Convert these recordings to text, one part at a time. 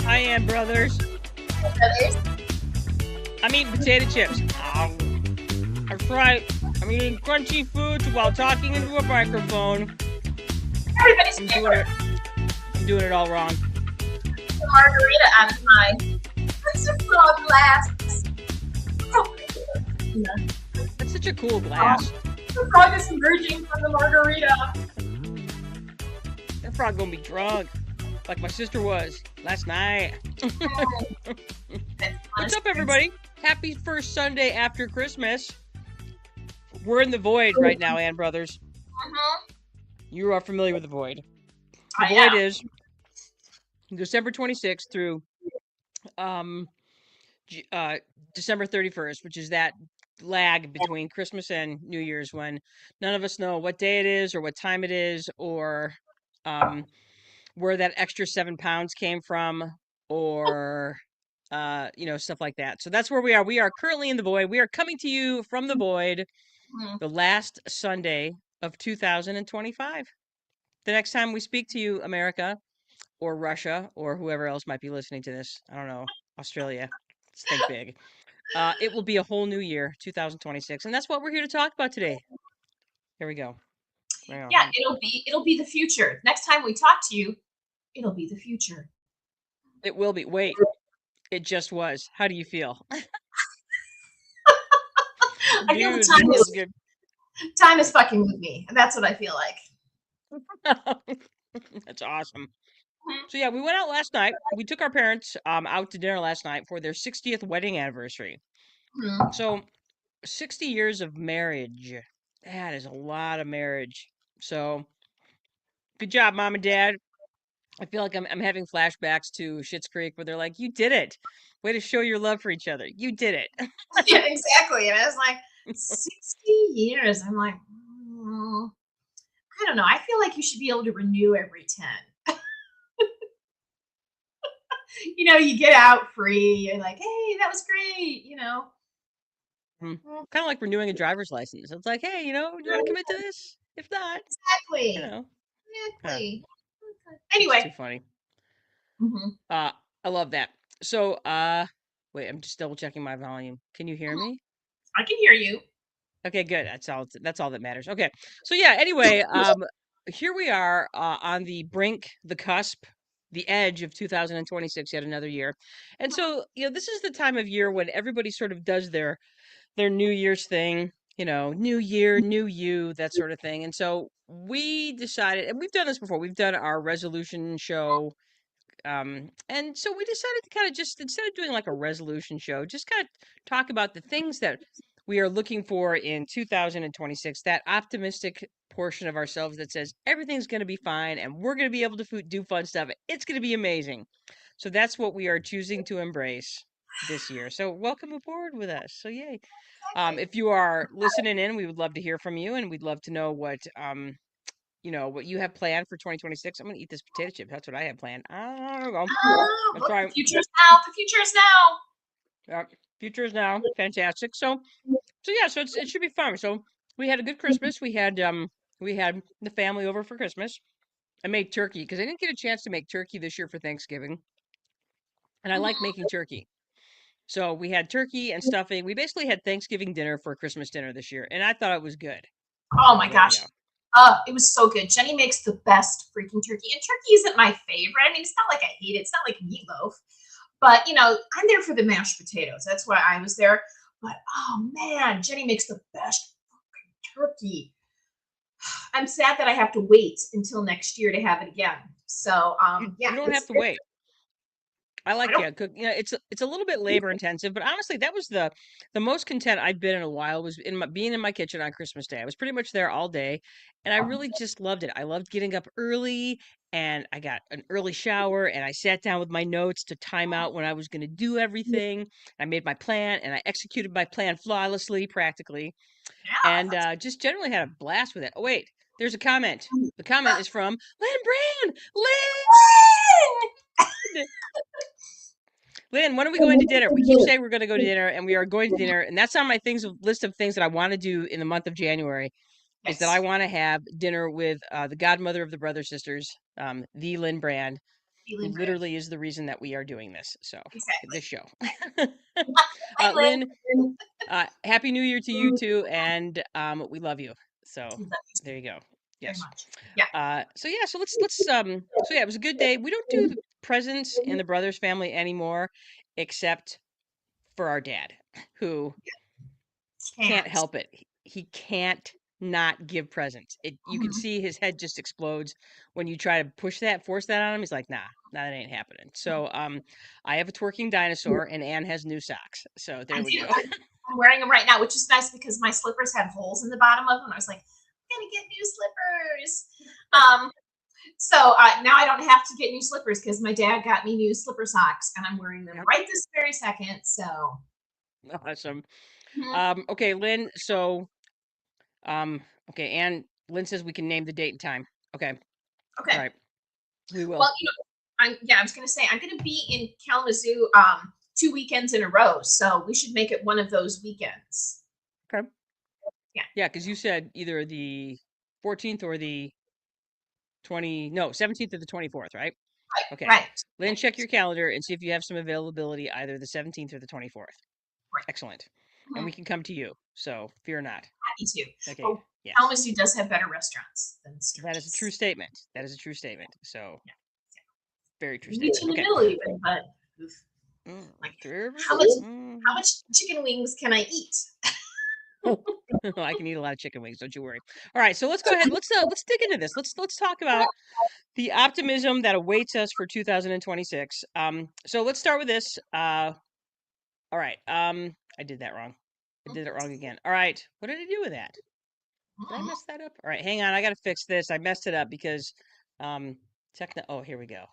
I am, brothers. I'm eating potato chips. That's right. I'm eating crunchy foods while talking into a microphone. Everybody's I'm doing favorite. it. I'm doing it all wrong. The margarita out of mine. It's a frog glass. That's such a cool glass. The frog is emerging from the margarita. That frog gonna be drunk, like my sister was last night. What's up, everybody? Happy first Sunday after Christmas. We're in the void right now, Ann Brothers. You are familiar with the void. The void is December 26th through December 31st, which is that lag between Christmas and New Year's when none of us know what day it is or what time it is or where that extra 7 pounds came from or stuff like that. So that's where we are. We are currently in the void. We are coming to you from the void the last Sunday of 2025. The next time we speak to you, America or Russia or whoever else might be listening to this, I don't know, Australia, let's think big. It will be a whole new year, 2026, and that's what we're here to talk about today. Here we go. Yeah, it'll be the future. Next time we talk to you, it'll be the future. It will be. Wait, it just was. How do you feel? I feel Dude, the feels good. time is fucking with me, and that's what I feel like. That's awesome. So yeah, we went out last night. We took our parents out to dinner last night for their 60th wedding anniversary. So 60 years of marriage. That is a lot of marriage. So good job, Mom and Dad. I feel like I'm having flashbacks to Schitt's Creek where they're like, "You did it! Way to show your love for each other. You did it." Yeah, exactly. And I was like, 60 years. I'm like, I don't know. I feel like you should be able to renew every 10. You get out free. You're like, hey, that was great. Kind of like renewing a driver's license. It's like, hey, do you want to commit to this? If not, you Exactly. know, Exactly. it's Anyway. too funny. I love that. So, wait, I'm just double checking my volume. Can you hear me? I can hear you. Okay, good. That's all that matters. Okay. So yeah, anyway, here we are on the brink, the cusp, the edge of 2026, yet another year. And so, this is the time of year when everybody sort of does their New Year's thing, new year, new you, that sort of thing. And so we decided, and we've done this before, we've done our resolution show. And so we decided to kind of just, instead of doing like a resolution show, just kind of talk about the things that we are looking for in 2026, that optimistic portion of ourselves that says everything's going to be fine and we're going to be able to do fun stuff. It's going to be amazing. So that's what we are choosing to embrace this year. So welcome aboard with us. So yay. If you are listening in, we would love to hear from you and we'd love to know what what you have planned for 2026. I'm gonna eat this potato chip. That's what I have planned. I don't know. That's right. The future is now. The future is now. Future is now. Fantastic. So yeah. So it should be fun. So we had a good Christmas. We had the family over for Christmas. I made turkey because I didn't get a chance to make turkey this year for Thanksgiving, and I like making turkey. So we had turkey and stuffing. We basically had Thanksgiving dinner for Christmas dinner this year, and I thought it was good. Oh my gosh. Yeah. It was so good. Jenny makes the best freaking turkey. And turkey isn't my favorite. I mean, it's not like I hate it. It's not like meatloaf. But, I'm there for the mashed potatoes. That's why I was there. But, oh man, Jenny makes the best turkey. I'm sad that I have to wait until next year to have it again. So, yeah. You don't have to wait. I like cook. It's a little bit labor intensive, but honestly, that was the most content I've been in a while was being in my kitchen on Christmas Day. I was pretty much there all day, and I really just loved it. I loved getting up early, and I got an early shower, and I sat down with my notes to time out when I was going to do everything. I made my plan, and I executed my plan flawlessly, practically, and just generally had a blast with it. Oh wait, there's a comment. The comment is from Lynn Brand. Lynn. Lynn, when are we going to dinner? We keep saying we're going to go to dinner, and we are going to dinner, and that's on my list of things that I want to do in the month of January. Is that I want to have dinner with the godmother of the Brother Sisters, the Lynn Brand, Feeling great. literally is the reason that we are doing this. So Exactly. this show. Hi, Lynn. Lynn, Happy New Year to you too, and we love you. So Love you there you go. very Yes. much. Yeah. So yeah, so yeah, it was a good day. We don't do the presents in the Brothers family anymore, except for our dad, who can't Can't. help it. He can't not give presents. You can Mhm. see his head just explodes when you try to force that on him. He's like, nah, that ain't happening. So I have a twerking dinosaur and Anne has new socks. So I there we do. go. I'm wearing them right now, which is nice because my slippers had holes in the bottom of them. I was like, I'm gonna get new slippers. So now I don't have to get new slippers because my dad got me new slipper socks, and I'm wearing them Yep. right this very second. So Awesome. mhm. Okay, Lynn. So okay, Anne, Lynn says we can name the date and time. Okay. All Okay. right. We will. Well, I was gonna say I'm gonna be in Kalamazoo 2 weekends in a row, so we should make it one of those weekends. Okay. Yeah. Yeah, because you said either the 14th or the 17th or the 24th, right? Okay. Right. Lynn, check your calendar and see if you have some availability either the 17th or the 24th. Right. Excellent. And Mhm. we can come to you. So fear not. Happy to. Okay. But Yes. Kalamazoo does have better restaurants than That is a true Sturgis. statement. That is a true statement. So Yeah. very true We meet statement. in the Okay. middle even, but like how much how Mm. much chicken wings can I eat? I can eat a lot of chicken wings, don't you worry. All right, so let's go ahead. Let's dig into this. Let's talk about the optimism that awaits us for 2026. So let's start with this. All right. I did that wrong. I did it wrong again. All right. What did I do with that? Did I Mhm. mess that up? All right, hang on. I got to fix this. I messed it up because oh, here we go.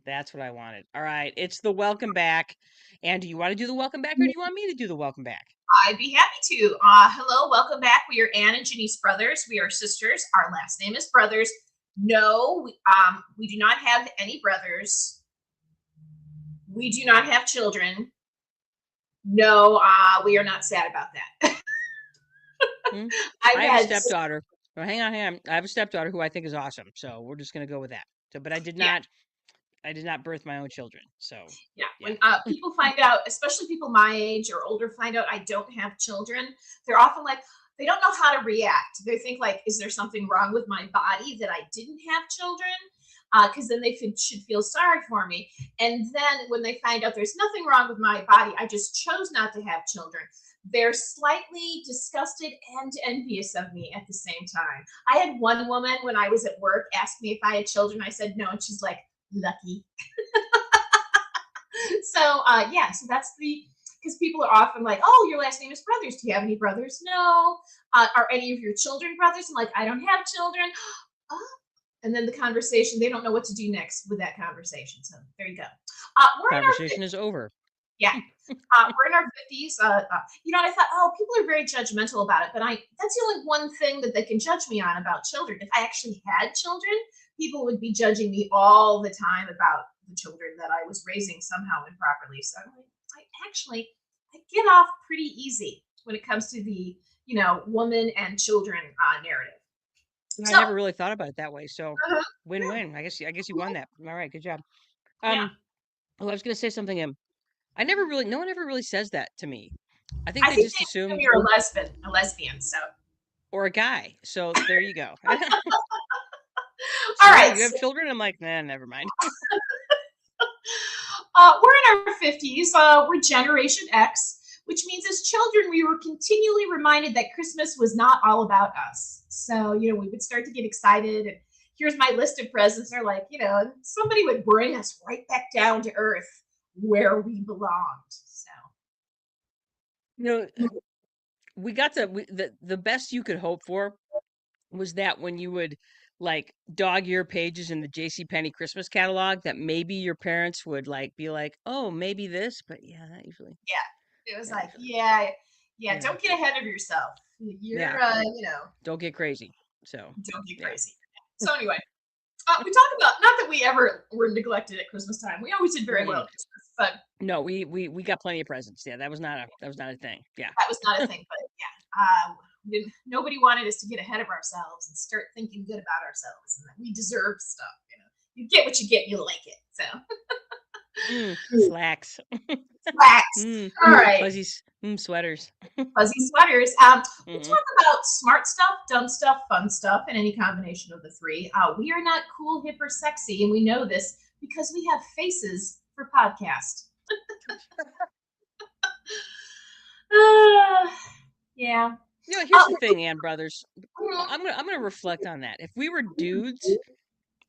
That's what I wanted. All right. It's the welcome back. And do you want to do the welcome back or do you want me to do the welcome back? I'd be happy to. Hello, welcome back. We are Anne and Janice Brothers. We are sisters. Our last name is Brothers. No, we do not have any brothers. We do not have children. No, we are not sad about that. Hmm? I've I have a had, stepdaughter. Oh, hang on. I have a stepdaughter who I think is awesome. So we're just gonna go with that. So, but yeah, I did not birth my own children. So yeah. yeah. When people find out, especially people my age or older, find out I don't have children, they're often like, they don't know how to react. They think like, is there something wrong with my body that I didn't have children? Because then they should feel sorry for me. And then when they find out there's nothing wrong with my body, I just chose not to have children. They're slightly disgusted and envious of me at the same time. I had one woman when I was at work ask me if I had children. I said no, and she's like, lucky. So yeah, so that's the, because people are often like, oh, your last name is Brothers. Do you have any brothers? No. Are any of your children brothers? I'm like, I don't have children. Oh. And then the conversation, they don't know what to do next with that conversation. So there you go. We're in our Conversation is over. yeah. We're in our 50s. And I thought, oh, people are very judgmental about it, but that's the only one thing that they can judge me on about children. If I actually had children, people would be judging me all the time about the children that I was raising somehow improperly. So I'm like, I get off pretty easy when it comes to the, woman and children narrative. I So, never really thought about it that way. So yeah, win-win. I guess you won that. All right, good job. yeah. Oh, I was gonna say something. No one ever really says that to me. I think I they think just they assume assume you're a lesbian. So, or a guy. So there you go. all So right. you have children? I'm like, nah, never mind. We're in our 50s. We're Generation X, which means as children, we were continually reminded that Christmas was not all about us. So, we would start to get excited. And here's my list of presents. They're like, somebody would bring us right back down to earth where we belonged. So, You know, the best you could hope for was that when you would like dog ear pages in the J.C. Penney Christmas catalog, that maybe your parents would like be like, oh, maybe this, but yeah, yeah, it was that like, usually, yeah, yeah, yeah, don't get ahead of yourself. yeah. You're, Don't get crazy. So don't get yeah, crazy. So, anyway, we talk about, not that we ever were neglected at Christmas time. We always did very well at Christmas, but no, we got plenty of presents. Yeah, that was not a thing. Yeah, that was not a thing. But yeah, nobody wanted us to get ahead of ourselves and start thinking good about ourselves and that we deserve stuff. You get what you get. You like it. So Slacks. slacks. Mm, All right. fuzzy sweaters. Fuzzy sweaters. We Hmm. talk about smart stuff, dumb stuff, fun stuff, and any combination of the three. We are not cool, hip, or sexy, and we know this because we have faces for podcast. Uh, yeah. Here's the Uh, thing, Ann Brothers. mhm, I'm gonna reflect on that. If we were dudes,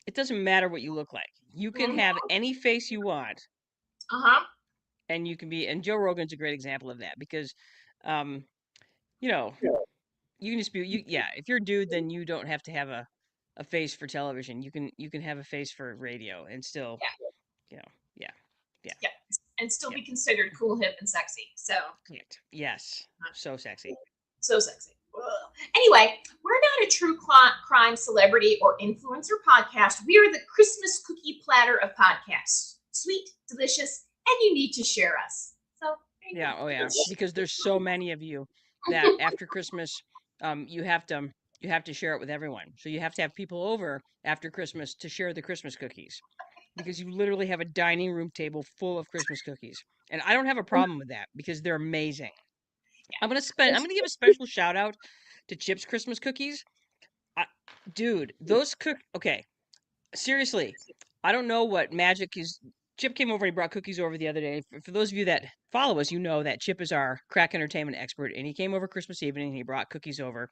it doesn't matter what you look like. You can mhm, have any face you want, uh-huh. and you can be. And Joe Rogan's a great example of that because, um, you know, you can just be you. Yeah, if you're a dude, then you don't have to have a face for television. You can have a face for radio and still, Yeah. you know, yeah, yeah, Yeah. And still yeah. be considered cool, hip, and sexy. So, Correct. Yes, so sexy. so sexy. Ugh. Anyway, we're not a true crime celebrity or influencer podcast. We are the Christmas cookie platter of podcasts. Sweet, delicious, and you need to share us. So there you Yeah, oh yeah, go. because there's so many of you that after Christmas, you have to share it with everyone. So you have to have people over after Christmas to share the Christmas cookies because you literally have a dining room table full of Christmas cookies. And I don't have a problem with that because they're amazing. I'm gonna give a special shout out to Chip's Christmas cookies. I, dude, those okay, seriously, I don't know what magic is. Chip came over and he brought cookies over the other day. For those of you that follow us, you know that Chip is our crack entertainment expert, and he came over Christmas evening and he brought cookies over,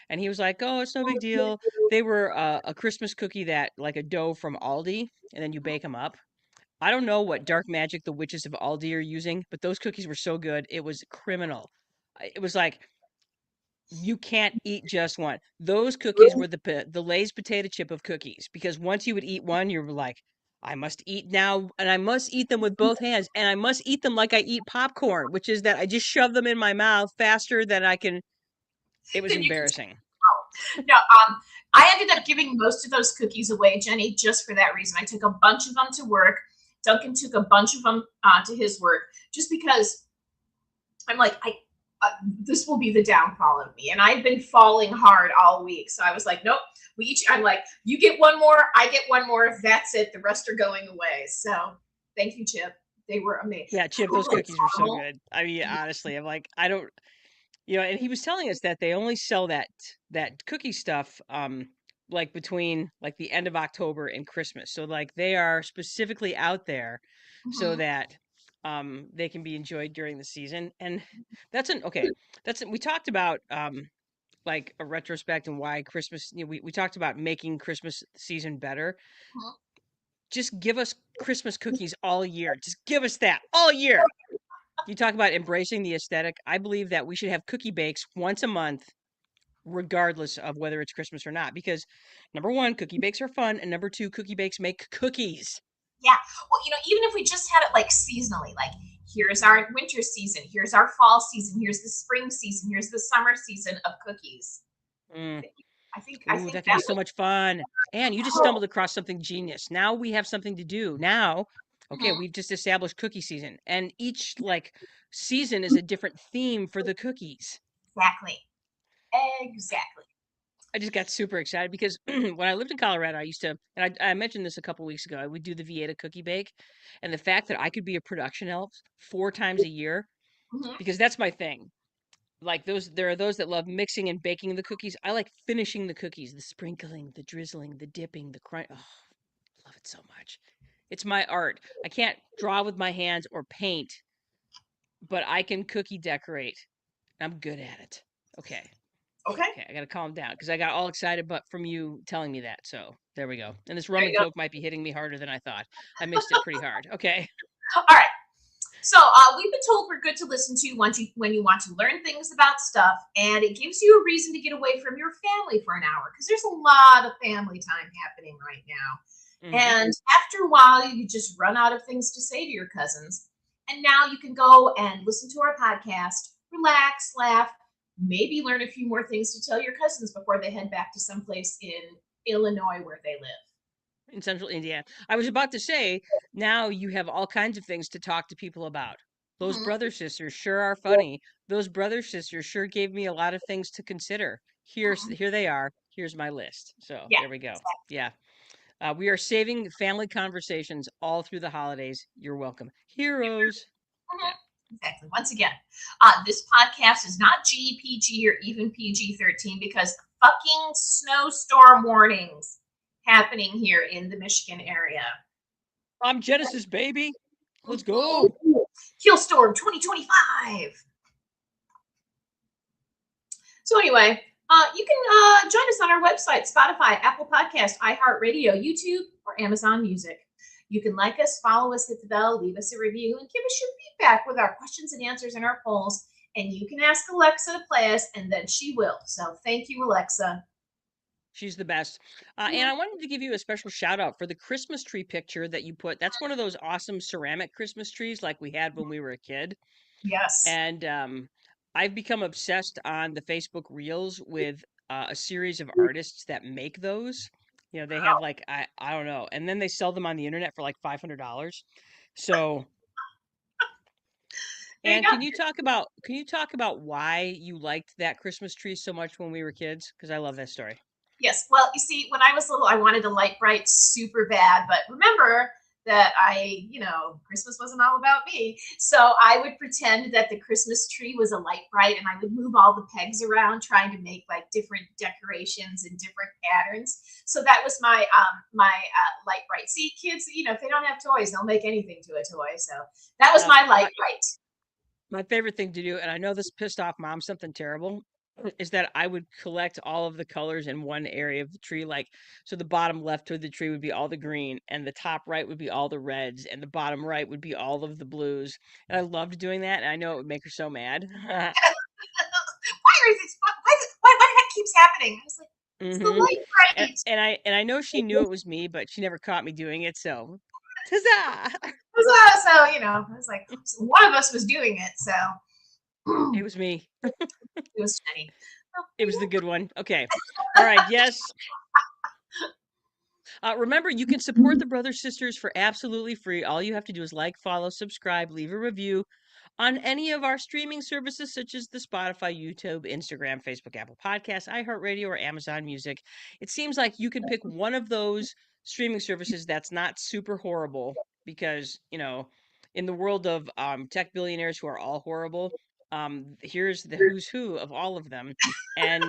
and he was like, "Oh, it's no big deal. They were a Christmas cookie that like a dough from Aldi, and then you bake them up." I don't know what dark magic the witches of Aldi are using, but those cookies were so good, it was criminal. It was like you can't eat just one. Those cookies were the Lay's potato chip of cookies because once you would eat one, you were like, I must eat now, and I must eat them with both hands, and I must eat them like I eat popcorn, which is that I just shove them in my mouth faster than I can. It was Then you can embarrassing. no. I ended up giving most of those cookies away, Jenny, just for that reason. I took a bunch of them to work. Duncan took a bunch of them to his work, just because I'm like, this will be the downfall of me. And I've been falling hard all week. So I was like, nope, I'm like, you get one more, I get one more. That's it. The rest are going away. So thank you, Chip. They were amazing. Yeah, Chip, those cookies were so good. I mean, honestly, I'm like, I don't, and he was telling us that they only sell that cookie stuff like between like the end of October and Christmas. So like they are specifically out there so Mhm. that they can be enjoyed during the season. And that's an okay. We talked about like a retrospect and why Christmas, we talked about making Christmas season better. Just give us Christmas cookies all year. Just give us that all year. You talk about embracing the aesthetic. I believe that we should have cookie bakes once a month, regardless of whether it's Christmas or not. Because number one, cookie bakes are fun, and number two, cookie bakes make cookies. Yeah. Well, even if we just had it like seasonally, like here's our winter season, here's our fall season, here's the spring season, here's the summer season of cookies. Mm. I Ooh, think that could be that so would. much fun. And you just stumbled across something genius. Now we have something to do. Now, okay, Mhm. we've just established cookie season, and each like season is a different theme for the cookies. Exactly. Exactly. I just got super excited because when I lived in Colorado, I used to, and I mentioned this a couple weeks ago, I would do the Vieta cookie bake. And the fact that I could be a production elf 4 times a year, Mhm. because that's my thing. Like there are those that love mixing and baking the cookies. I like finishing the cookies, the sprinkling, the drizzling, the dipping, the crunch. Oh, love it so much. It's my art. I can't draw with my hands or paint, but I can cookie decorate. I'm good at it. Okay. Okay. Okay, I gotta calm down because I got all excited, but from you telling me that. So there we go. And this There rum and you go. coke might be hitting me harder than I thought. I mixed it pretty hard. Okay. All right. So we've been told we're good to listen to when you want to learn things about stuff, and it gives you a reason to get away from your family for an hour because there's a lot of family time happening right now. Hmm. And after a while, you just run out of things to say to your cousins. And now you can go and listen to our podcast, relax, laugh, maybe learn a few more things to tell your cousins before they head back to someplace in Illinois where they live. In Central Indiana. I was about to say, now you have all kinds of things to talk to people about. Those Mhm. brother sisters sure are funny. Those brother sisters sure gave me a lot of things to consider. Mhm. Here they are. Here's my list. So Yeah, there we go. exactly. Yeah. We are saving family conversations all through the holidays. You're welcome. Heroes. Mhm. Yeah. Exactly. Once again, this podcast is not GPG or even PG-13 because fucking snowstorm warnings happening here in the Michigan area. I'm Genesis, baby. Let's Mhm. go. Killstorm 2025. So anyway, you can join us on our website, Spotify, Apple Podcast, iHeartRadio, YouTube, or Amazon Music. You can like us, follow us, hit the bell, leave us a review, and give us your feedback with our questions and answers and our polls. And you can ask Alexa to play us, and then she will. So thank you, Alexa. She's the best. And I wanted to give you a special shout out for the Christmas tree picture that you put. That's one of those awesome ceramic Christmas trees like we had when we were a kid. Yes. And I've become obsessed on the Facebook Reels with a series of artists that make those. You know, they have like I don't know, and then they sell them on the internet for like $500. So, There you and go. can you talk about why you liked that Christmas tree so much when we were kids? Because I love that story. Yes. Well, you see, when I was little, I wanted a light bright super bad, but remember that Christmas wasn't all about me. So I would pretend that the Christmas tree was a light bright and I would move all the pegs around trying to make like different decorations and different patterns. So that was my light bright. See, kids, if they don't have toys, they'll make anything to a toy. So that was my light My bright. my favorite thing to do, and I know this pissed off mom something terrible, is that I would collect all of the colors in one area of the tree. Like, so the bottom left of the tree would be all the green, and the top right would be all the reds, and the bottom right would be all of the blues. And I loved doing that, and I know it would make her so mad. Why is this? Why that keeps happening? I was like, it's the hmm light And, bright. and I know she knew it was me, but she never caught me doing it. So, huzzah! So I was like, so one of us was doing it, so It was me. it was funny. It was the good one. Okay. All right. Yes. Remember, you can support the Brothers Sisters for absolutely free. All you have to do is like, follow, subscribe, leave a review on any of our streaming services such as the Spotify, YouTube, Instagram, Facebook, Apple Podcasts, iHeartRadio, or Amazon Music. It seems like you can pick one of those streaming services that's not super horrible because, in the world of tech billionaires who are all horrible, here's the who's who of all of them. And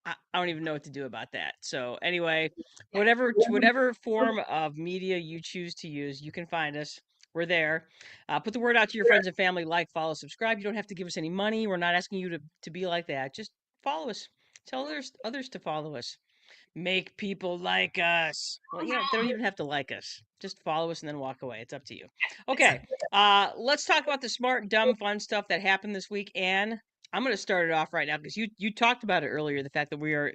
I don't even know what to do about that. So, anyway, whatever form of media you choose to use, you can find us. We're there. Put the word out to your friends and family. Like, follow, subscribe. You don't have to give us any money. We're not asking you to be like that. Just follow us. Tell others to follow us. Make people like us. Well, they don't even have to like us. Just follow us and then walk away. It's up to you. Okay. Let's talk about the smart, dumb, fun stuff that happened this week. And I'm going to start it off right now because you talked about it earlier. The fact that we are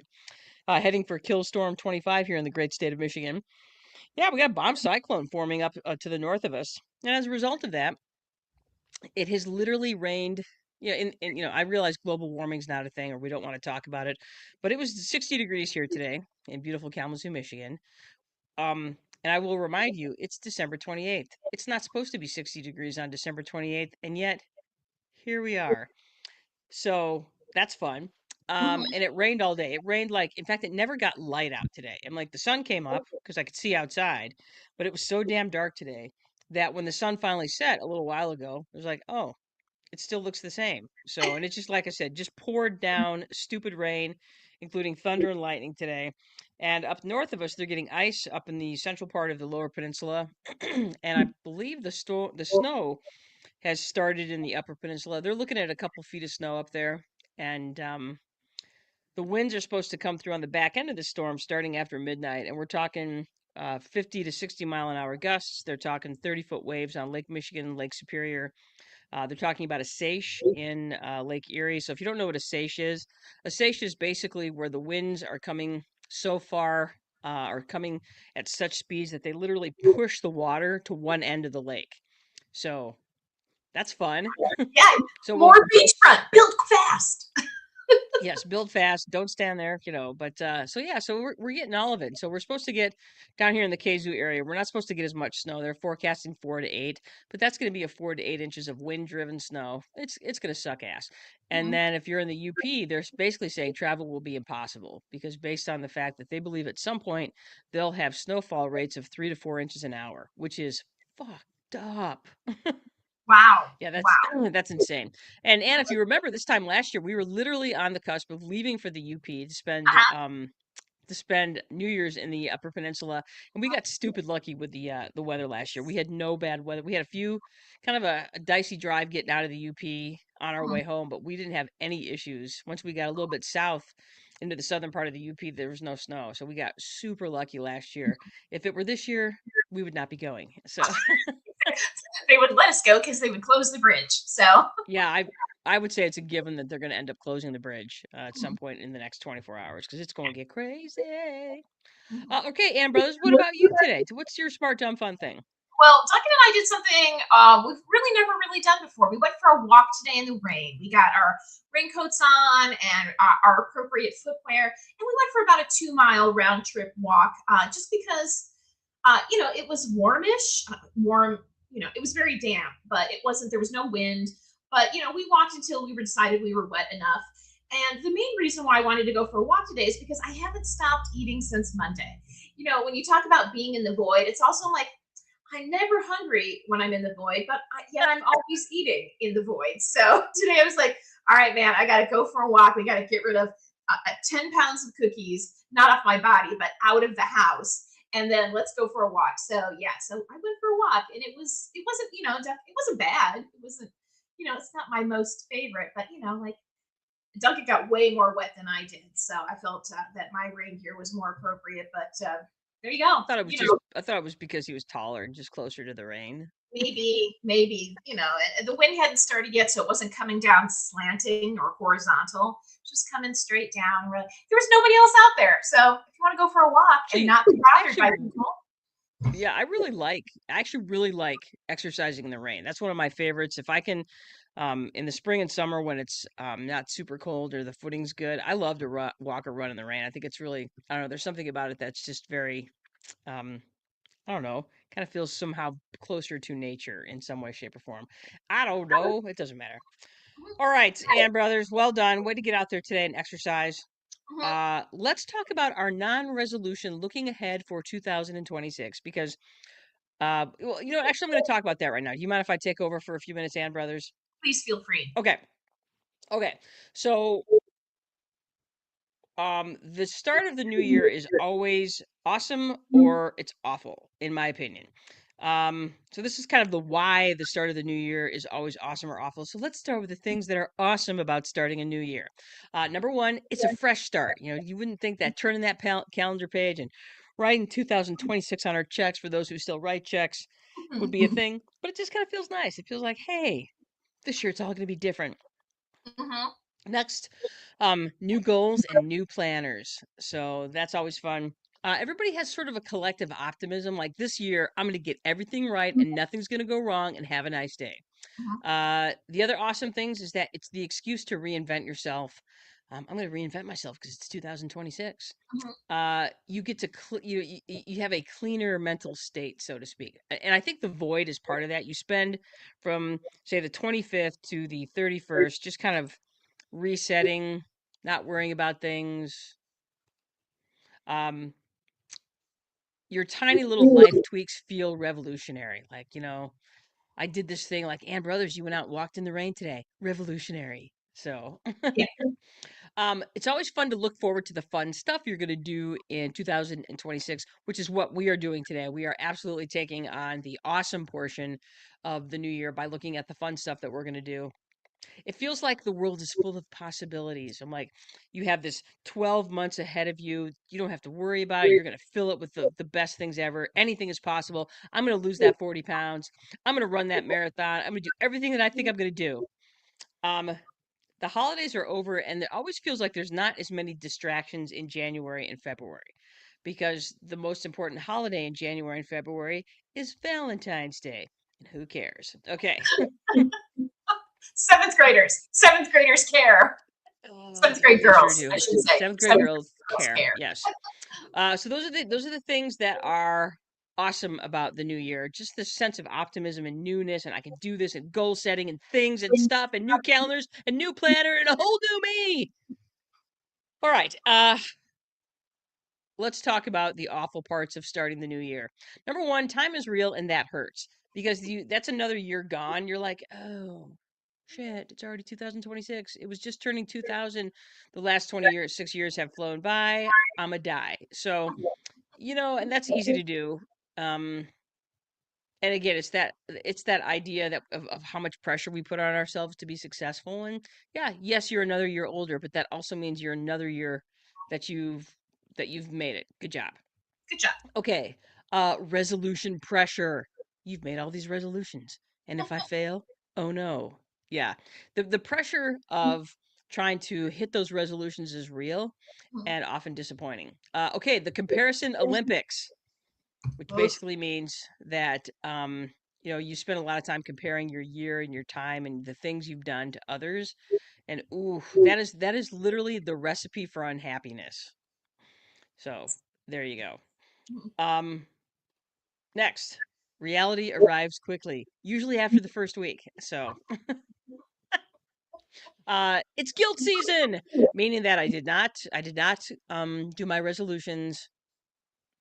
heading for Killstorm 25 here in the great state of Michigan. Yeah, we got a bomb cyclone forming up to the north of us, and as a result of that, it has literally rained. Yeah, and I realize global warming's not a thing, or we don't want to talk about it, but it was 60 degrees here today in beautiful Kalamazoo, Michigan. And I will remind you, it's December 28th. It's not supposed to be 60 degrees on December 28th, and yet here we are. So that's fun. And it rained all day. It rained like, in fact, it never got light out today. And like the sun came up because I could see outside, but it was so damn dark today that when the sun finally set a little while ago, it was like, oh, it still looks the same. So, and it's just like I said, just poured down stupid rain, including thunder and lightning today. And up north of us, they're getting ice up in the central part of the lower peninsula. And I believe the snow has started in the Upper Peninsula. They're looking at a couple feet of snow up there, and the winds are supposed to come through on the back end of the storm starting after midnight, and we're talking 50 to 60-mile-an-hour gusts. They're talking 30-foot waves on Lake Michigan, Lake Superior. They're talking about a seiche in Lake Erie. So if you don't know what a seiche is basically where the winds are coming so far, are coming at such speeds that they literally push the water to one end of the lake. So that's fun. Yeah, So more beachfront, build fast. Yes, build fast, don't stand there, but so yeah, so we're getting all of it. And so we're supposed to get down here in the Kazoo area. We're not supposed to get as much snow. They're forecasting 4 to 8, but that's going to be a 4 to 8 inches of wind-driven snow. It's going to suck ass. And Mhm. then if you're in the UP, they're basically saying travel will be impossible because based on the fact that they believe at some point they'll have snowfall rates of 3 to 4 inches an hour, which is fucked up. Wow. Yeah, that's Wow. that's insane. And if you remember this time last year, we were literally on the cusp of leaving for the UP Uh-huh. to spend New Year's in the Upper Peninsula, and we got stupid lucky with the weather last year. We had no bad weather. We had a few kind of a dicey drive getting out of the UP on our Mhm. way home, but we didn't have any issues. Once we got a little bit south into the southern part of the UP, there was no snow. So we got super lucky last year. If it were this year, we would not be going. So They would let us go because they would close the bridge. So yeah, I would say it's a given that they're going to end up closing the bridge at some point in the next 24 hours because it's going to get crazy. Okay, Ann Brothers, what about you today? What's your smart, dumb, fun thing? well, Duncan and I did something we've really never really done before. We went for a walk today in the rain. We got our raincoats on and our appropriate footwear, and we went for about a 2 mile round trip walk just because, it was warmish, warm. It was very damp, but it wasn't, there was no wind. But, we walked until we were decided we were wet enough. And the main reason why I wanted to go for a walk today is because I haven't stopped eating since Monday. When you talk about being in the void, it's also like, I'm never hungry when I'm in the void, but yet I'm always eating in the void. So today I was like, all right, man, I got to go for a walk. We got to get rid of 10 pounds of cookies, not off my body, but out of the house. And then let's go for a walk. So yeah, so I went for a walk and it wasn't, it wasn't bad. It wasn't, it's not my most favorite, but like Duncan got way more wet than I did. So I felt that my rain gear was more appropriate, but there you go. I thought it was because he was taller and just closer to the rain. Maybe, the wind hadn't started yet, so it wasn't coming down slanting or horizontal, just coming straight down. There was nobody else out there. So if you want to go for a walk and Actually, not be bothered by actually, people, yeah, I actually really like exercising in the rain. That's one of my favorites. If I can, in the spring and summer when it's not super cold or the footing's good, I love to walk or run in the rain. I think it's really, I don't know, there's something about it that's just very, um, I don't know, kind of feels somehow closer to nature in some way, shape, or form. I don't know. It doesn't matter. All right, Ann Brothers, well done. Way to get out there today and exercise. mhm, Let's talk about our non-resolution looking ahead for 2026 because well, actually I'm going to talk about that right now. Do you mind if I take over for a few minutes, Ann Brothers? please feel free. Okay. Okay. So, the start of the new year is always awesome or it's awful, in my opinion. So this is kind of the why the start of the new year is always awesome or awful. So let's start with the things that are awesome about starting a new year. Number one, it's a fresh start. You wouldn't think that turning that calendar page and writing 2026 on our checks for those who still write checks would be a Mhm, thing, but it just kind of feels nice. It feels like, hey, this year it's all going to be different. mhm, Next, new goals and new planners. So that's always fun. Everybody has sort of a collective optimism. Like this year, I'm going to get everything right and nothing's going to go wrong and have a nice day. mhm, The other awesome things is that it's the excuse to reinvent yourself. I'm going to reinvent myself because it's 2026. mhm. You get to you have a cleaner mental state, so to speak. And I think the void is part of that. You spend from say the 25th to the 31st just kind of resetting, not worrying about things. Um, your tiny little life tweaks feel revolutionary. Like, I did this thing like Ann Brothers, you went out and walked in the rain today. Revolutionary. So, Yeah. it's always fun to look forward to the fun stuff you're going to do in 2026, which is what we are doing today. We are absolutely taking on the awesome portion of the new year by looking at the fun stuff that we're going to do. It feels like the world is full of possibilities. I'm like, you have this 12 months ahead of you. You don't have to worry about it. You're going to fill it with the best things ever. Anything is possible. I'm going to lose that 40 pounds. I'm going to run that marathon. I'm going to do everything that I think I'm going to do. Um, the holidays are over, and it always feels like there's not as many distractions in January and February because the most important holiday in January and February is Valentine's Day. And who cares? Okay. Seventh graders care. Oh, Seventh yeah, grade they sure girls, do. I should say. Seventh grade Seventh girls grade girls care. care. Yes. So those are the things that are awesome about the new year. Just the sense of optimism and newness, and I can do this, and goal setting, and things, and stuff, and new calendars, and new planner, and a whole new me. All right. Let's talk about the awful parts of starting the new year. Number one, time is real, and that hurts because that's another year gone. You're like, oh shit, it's already 2026. It was just turning 2000. The last 20 years, 6 years have flown by. I'm a die. So, and that's easy to do. Um, and again, it's that idea that of how much pressure we put on ourselves to be successful. And yeah, yes, you're another year older, but that also means you're another year that you've made it. Good job. Good job. Okay. Resolution pressure. You've made all these resolutions. And if I fail, oh no. Yeah. The pressure of trying to hit those resolutions is real Mhm. and often disappointing. Okay, the comparison Olympics, which Oof. basically means that you spend a lot of time comparing your year and your time and the things you've done to others. And ooh, that is literally the recipe for unhappiness. So there you go. Mhm. Um, Next, reality arrives quickly, usually after the first week. So, it's guilt season, meaning that I did not do my resolutions.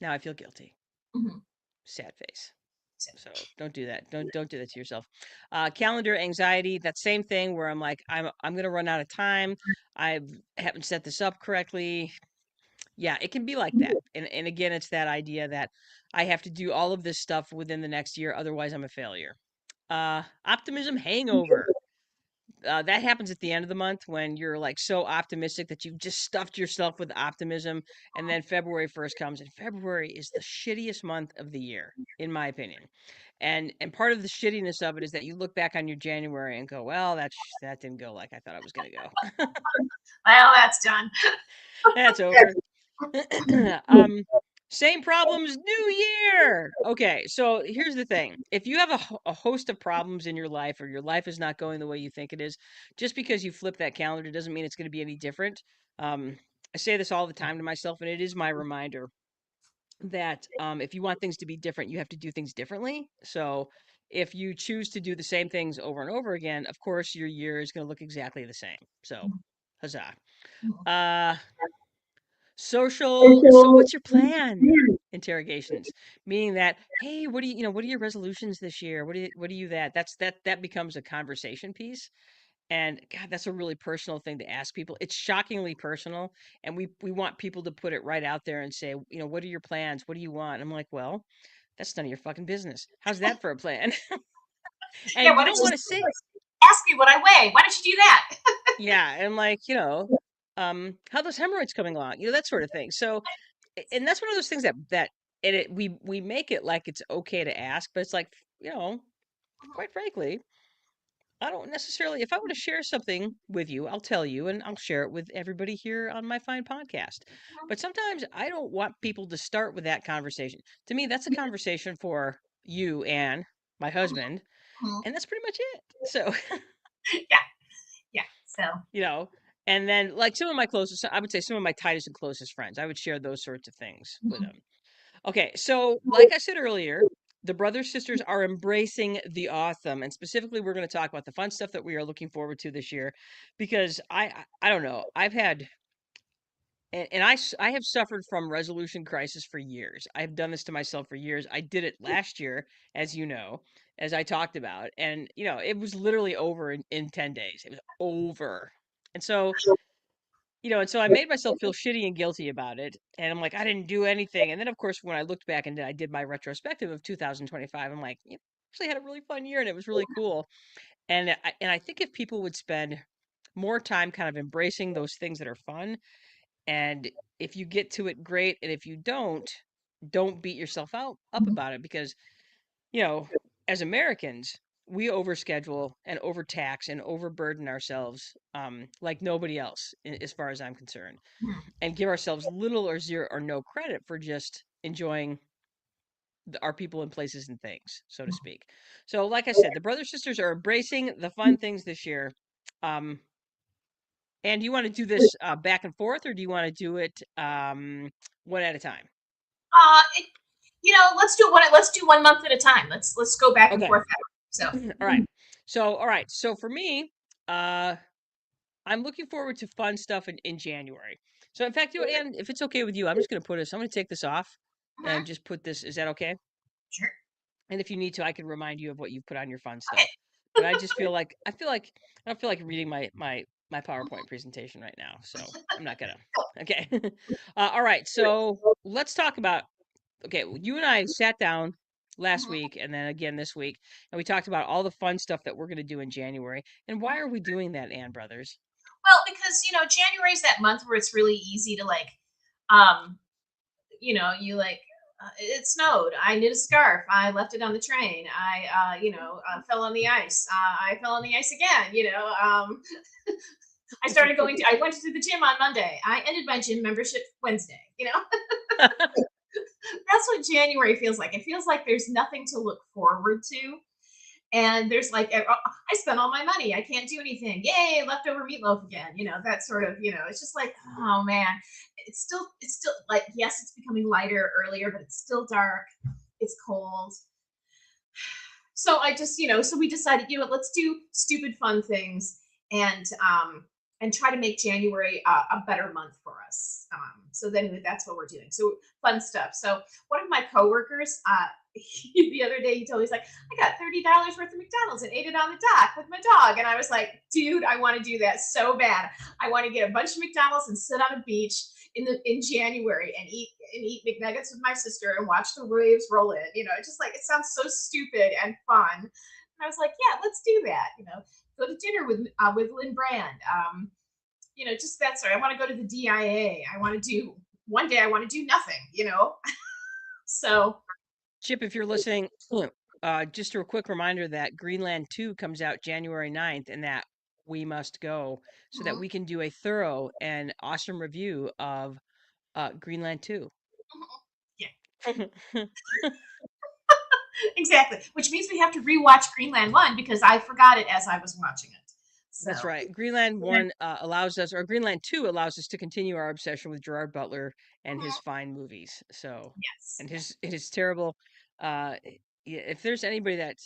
Now I feel guilty. Mhm. Sad face. So, So don't do that. Don't do that to yourself. Calendar anxiety. That same thing where I'm like, I'm gonna run out of time. I haven't set this up correctly. Yeah, it can be like that. And again, it's that idea that I have to do all of this stuff within the next year, otherwise I'm a failure. Optimism hangover. That happens at the end of the month when you're like so optimistic that you've just stuffed yourself with optimism, and then February 1st comes, and February is the shittiest month of the year, in my opinion. And part of the shittiness of it is that you look back on your January and go, well, that didn't go like I thought it was gonna go. well, that's done. That's over. um, Same problems, new year. Okay, so here's the thing: if you have a host of problems in your life, or your life is not going the way you think it is, just because you flip that calendar doesn't mean it's going to be any different. Um, I say this all the time to myself, and it is my reminder that if you want things to be different, you have to do things differently. So if you choose to do the same things over and over again, of course your year is going to look exactly the same. So, huzzah! Mhm. Uh, Social. So what's your plan? Interrogations. Meaning that, hey, what are your resolutions this year? What do you that becomes a conversation piece. And God, that's a really personal thing to ask people. It's shockingly personal. And we want people to put it right out there and say, what are your plans? What do you want? I'm like, well, that's none of your fucking business. How's that for a plan? Yeah, And why you don't don't you want to just say, ask me what I weigh? Why don't you do that? yeah, and like, how those hemorrhoids coming along, that sort of thing. So and that's one of those things that and we make it like it's okay to ask, but it's like, quite frankly, I don't necessarily, if I want to share something with you, I'll tell you and I'll share it with everybody here on my fine podcast. But sometimes I don't want people to start with that conversation. To me, that's a conversation for you and my husband, Mhm. and that's pretty much it. So, Yeah, yeah. So, you know, and then like some of my closest, I would say some of my tightest and closest friends, I would share those sorts of things with mhm. them. Okay, so like I said earlier, the brothers sisters are embracing the awesome, and specifically, we're going to talk about the fun stuff that we are looking forward to this year, because I don't know, I've had and I have suffered from resolution crisis for years. I've done this to myself for years. I did it last year, as you know, as I talked about, and it was literally over in 10 days. It was over, and so I made myself feel shitty and guilty about it. And I'm like, I didn't do anything. And then, of course, when I looked back and I did my retrospective of 2025, I'm like, actually had a really fun year and it was really cool. And I think if people would spend more time kind of embracing those things that are fun, and if you get to it, great. And if you don't beat yourself out up Mhm. about it, because you know, as Americans, we overschedule and overtax and overburden ourselves like nobody else, as far as I'm concerned, Mhm. and give ourselves little or zero or no credit for just enjoying our people and places and things, so to speak. So, like I said, the brothers sisters are embracing the fun things this year. Um, And do you want to do this back and forth, or do you want to do it one at a time? It, let's do one. Let's do 1 month at a time. Let's go back and Okay. forth. So, All right. So, all right. So for me, uh, I'm looking forward to fun stuff in January. So, in fact, and if it's okay with you, I'm just going to put this. I'm going to take this off and just put this. Is that okay? sure. And if you need to, I can remind you of what you've put on your fun Okay. stuff. But I just feel like I don't feel like reading my PowerPoint presentation right now, so I'm not gonna. Okay. All right. So let's talk about. Okay, you and I sat down last Mhm. week and then again this week, and we talked about all the fun stuff that we're gonna do in January. And why are we doing that, Ann Brothers? Well, because January is that month where it's really easy to like, um, you like. It snowed. I knit a scarf. I left it on the train. Fell on the ice. I fell on the ice again. I went to the gym on Monday. I ended my gym membership Wednesday. That's what January feels like. It feels like there's nothing to look forward to. And there's like, I spent all my money. I can't do anything. Yay, leftover meatloaf again. That sort of, it's just like, oh man, it's still like, yes, it's becoming lighter earlier, but it's still dark. It's cold. So so we decided, let's do stupid fun things and try to make January a better month for us. So then that's what we're doing. So fun stuff. So one of my coworkers, the other day, he told me, he's like, I got $30 worth of McDonald's and ate it on the dock with my dog. And I was like, dude, I want to do that so bad. I want to get a bunch of McDonald's and sit on a beach in January and eat McNuggets with my sister and watch the waves roll in. It's just like, it sounds so stupid and fun. And I was like, yeah, let's do that. Go to dinner with Lynn Brand. Just that sort. I want to go to the DIA. I want to do one day. I want to do nothing. So Chip, if you're listening, just a quick reminder that Greenland 2 comes out January 9th and that we must go so that mhm, we can do a thorough and awesome review of Greenland 2. mhm. Yeah, exactly. Which means we have to rewatch Greenland 1 because I forgot it as I was watching it. So That's right. Greenland 1 allows us, or Greenland 2 allows us to continue our obsession with Gerard Butler and his mhm, fine movies. So, yes, and yeah. his terrible, if there's anybody that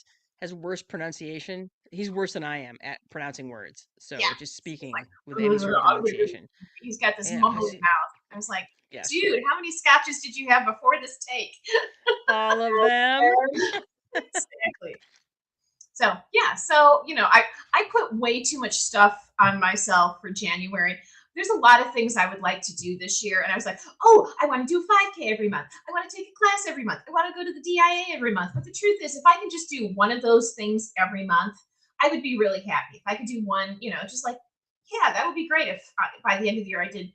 has worse pronunciation, he's worse than I am at pronouncing words. Yeah. So, just It's speaking with any sort of like, pronunciation. he's got this Yeah, mumbling mouth. I was like, yes. dude, how many scotches did you have before this take? All of them. Exactly. So yeah, so I put way too much stuff on myself for January. There's a lot of things I would like to do this year, and I was like, oh, I want to do a 5K every month. I want to take a class every month. I want to go to the DIA every month. But the truth is, if I can just do one of those things every month, I would be really happy. If I could do one, just like, yeah, that would be great. If by the end of the year I took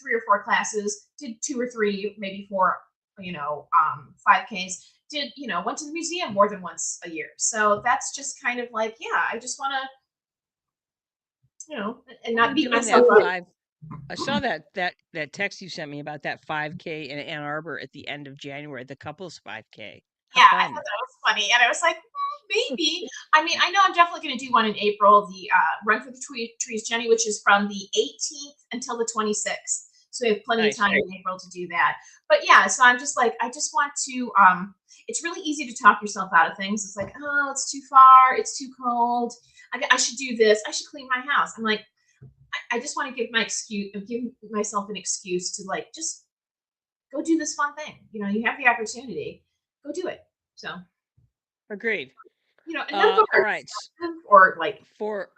3 or 4 classes, did 2 or 3, maybe 4, 5Ks, went to the museum more than once a year. So that's just kind of like, yeah, I just want to, and How not about beat doing myself that up. 5? I saw that text you sent me about that 5K in Ann Arbor at the end of January, the couples 5K. How Yeah, I thought fun. that was funny. And I was like, maybe. I mean, I know I'm definitely going to do one in April, the Run for the Trees, Jenny, which is from the 18th until the 26th. So we have plenty of Nice. time in April to do that. But yeah, so I'm just like, I just want to, it's really easy to talk yourself out of things. It's like, oh, it's too far. It's too cold. I should do this. I should clean my house. I'm like, I just want to give myself an excuse to like, just go do this fun thing. You have the opportunity, go do it. So, Agreed. and none of them All are right. expensive or like For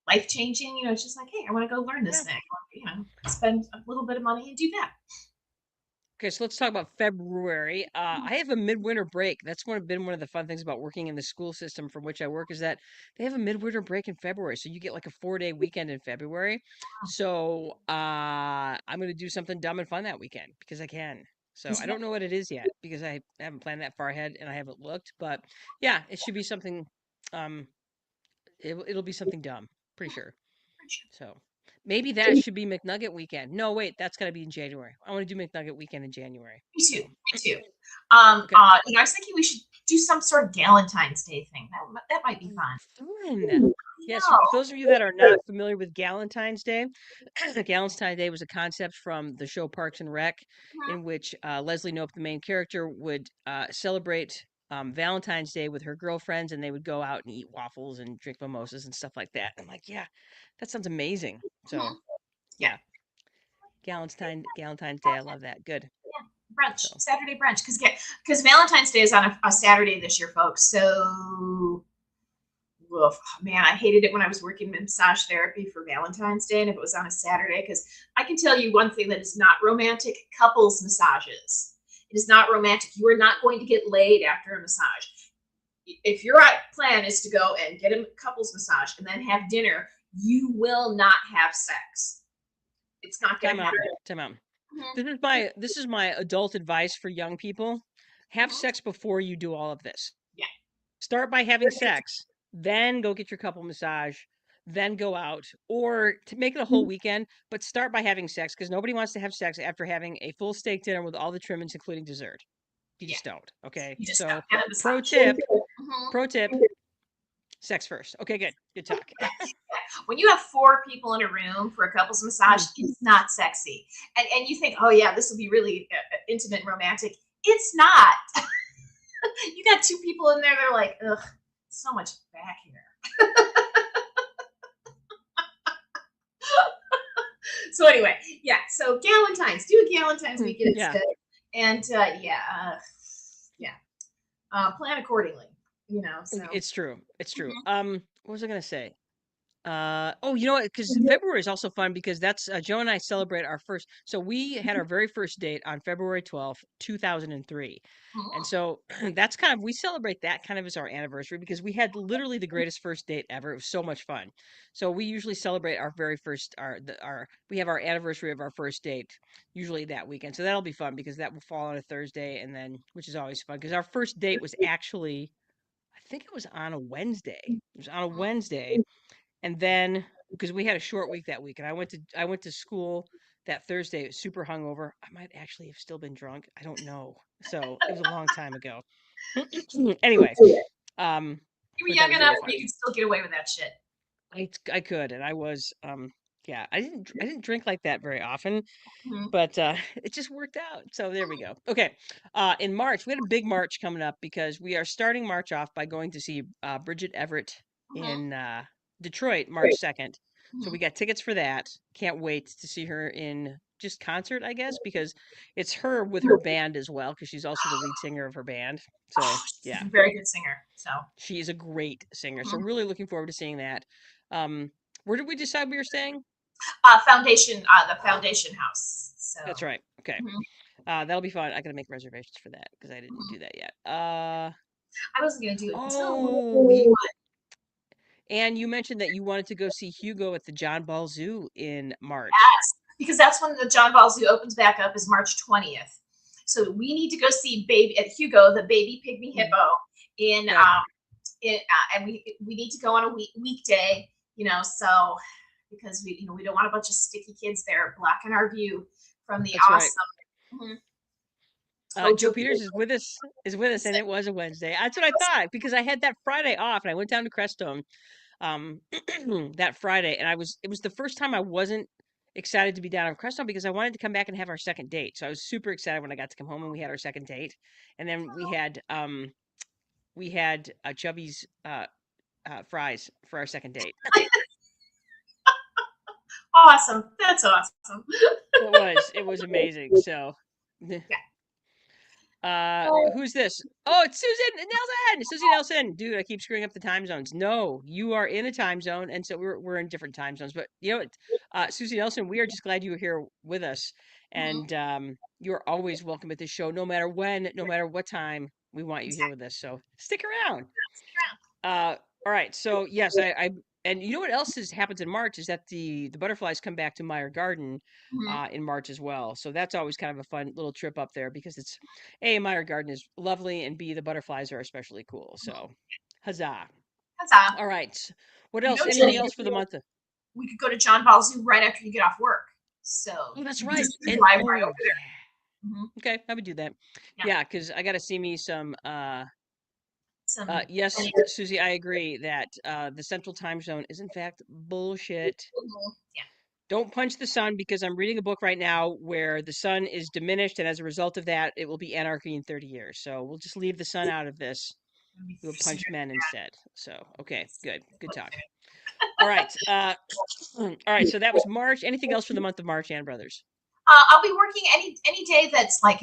life changing. It's just like, hey, I want to go learn this yeah. thing. Spend a little bit of money and do that. Okay, so let's talk about February. I have a midwinter break. That's been one of the fun things about working in the school system from which I work is that they have a midwinter break in February. So you get like a 4-day weekend in February. So I'm gonna do something dumb and fun that weekend because I can. So I don't know what it is yet because I haven't planned that far ahead and I haven't looked. But yeah, it should be something. Um, it'll be something dumb, pretty sure. So maybe that should be McNugget weekend. No, wait, that's gotta be in January. I want to do McNugget weekend in January. Me too. So Me too. okay. I was thinking we should do some sort of Galentine's Day thing. That might be fun. Fun. Yes, for those of you that are not familiar with Galentine's Day, Galentine's Day was a concept from the show Parks and Rec, Mhm. in which Leslie Knope, the main character, would celebrate Valentine's Day with her girlfriends, and they would go out and eat waffles and drink mimosas and stuff like that. I'm like, yeah, that sounds amazing. So, Mhm. Yeah. yeah, Galentine's Day, I love that. Good. Yeah. Brunch, So, Saturday brunch, because Valentine's Day is on a Saturday this year, folks. So, woof, man, I hated it when I was working in massage therapy for Valentine's Day, and if it was on a Saturday, because I can tell you one thing that is not romantic: couples massages. It is not romantic. You are not going to get laid after a massage. If your plan is to go and get a couples massage and then have dinner, you will not have sex. It's not going time to out. happen. Time out. Mhm. This is my adult advice for young people. Have Mhm. sex before you do all of this. Yeah. Start by having sex, then go get your couple massage, then go out, or to make it a whole weekend, but start by having sex because nobody wants to have sex after having a full steak dinner with all the trimmings, including dessert. You Yeah. just don't. Okay. You just So, don't get a pro massage. tip, Mhm. pro tip, sex first. Okay, good. Good talk. When you have four people in a room for a couples massage, it's not sexy. And you think, oh yeah, this will be really intimate and romantic. It's not. You got two people in there, they're like, ugh, so much back here. So anyway, yeah. So Galentine's, do a Galentine's weekend Yeah, instead, and yeah, plan accordingly. You know, so. it's true. It's true. Mhm. What was I gonna say? Oh, you know what? Because February is also fun because that's Joe and I celebrate our first. So we had our very first date on February 12th, 2003. And Mhm. so that's kind of, we celebrate that kind of as our anniversary because we had literally the greatest first date ever. It was so much fun. So we usually celebrate our very first, we have our anniversary of our first date usually that weekend. So that'll be fun because that will fall on a Thursday and then, which is always fun because our first date was actually, I think it was on a Wednesday. It was on a Wednesday and then because we had a short week that week, and I went to school that Thursday super hungover. I might actually have still been drunk. I don't know. So it was a long time ago. Anyway, um, You were but that young was enough really and fun. you could still get away with that shit. I could, and I was yeah. I didn't drink like that very often, Mhm. but it just worked out. So there we go. Okay, in March we had a big March coming up because we are starting March off by going to see Bridget Everett Mhm. in Detroit March 2nd. So we Mhm. got tickets for that. Can't wait to see her in just concert, I guess, because it's her with her band as well, because she's also the lead singer of her band. So Oh, she's yeah, a very good singer. So. she is a great singer. So Mhm. really looking forward to seeing that. Where did we decide we were staying? The Foundation House. So. That's right. Okay. Mhm. That'll be fun. I gotta make reservations for that because I didn't Mhm. do that yet. I wasn't gonna do it until. Oh, and you mentioned that you wanted to go see Hugo at the John Ball Zoo in March. Yes, because that's when the John Ball Zoo opens back up, is March 20th. So we need to go see baby at Hugo, the baby pygmy Mm. hippo, in Okay, and we need to go on a weekday, so because we don't want a bunch of sticky kids there blocking our view from the that's right. awesome. Mhm. Joe Hojo Peters Pier. is with us, and it was a Wednesday. That's what I thought because I had that Friday off, and I went down to Crestone um that Friday, and it was the first time I wasn't excited to be down in Crestone because I wanted to come back and have our second date. So I was super excited when I got to come home and we had our second date, and then we had Chubby's fries for our second date. Awesome, that's awesome. It was amazing. So, Yeah. who's this? Oh, it's Susan Nelson. Susie Nelson. Dude, I keep screwing up the time zones. No, you are in a time zone, and so we're in different time zones. But you know what, Susie Nelson, we are just glad you were here with us, Mhm. and you are always welcome at this show, no matter when, no matter what time. We want you here Exactly. with us, so stick around. Stick around. All right. So yes, and you know what else happens in March is that the butterflies come back to Meyer Garden Mhm. in March as well. So that's always kind of a fun little trip up there because it's A, Meyer Garden is lovely, and B, the butterflies are especially cool. Mhm. So huzzah. Huzzah. All right. What You else? know, Anything Jenny, else for the month? we could go to John Ball Zoo right after you get off work. So Oh, that's you can right. just And drive right oh over yeah. there. Okay, I would do that. Yeah. Yeah, because I gotta see me some Some Yes, any Susie, I agree that the Central Time Zone is in fact bullshit. yeah. Don't punch the sun because I'm reading a book right now where the sun is diminished, and as a result of that, it will be anarchy in 30 years. So we'll just leave the sun out of this. It'll be We'll sooner punch men than instead. So, okay, good. Good talk. that. All right. All right. So that was March. Anything else for the month of March, Ann Brothers? I'll be working any day that's like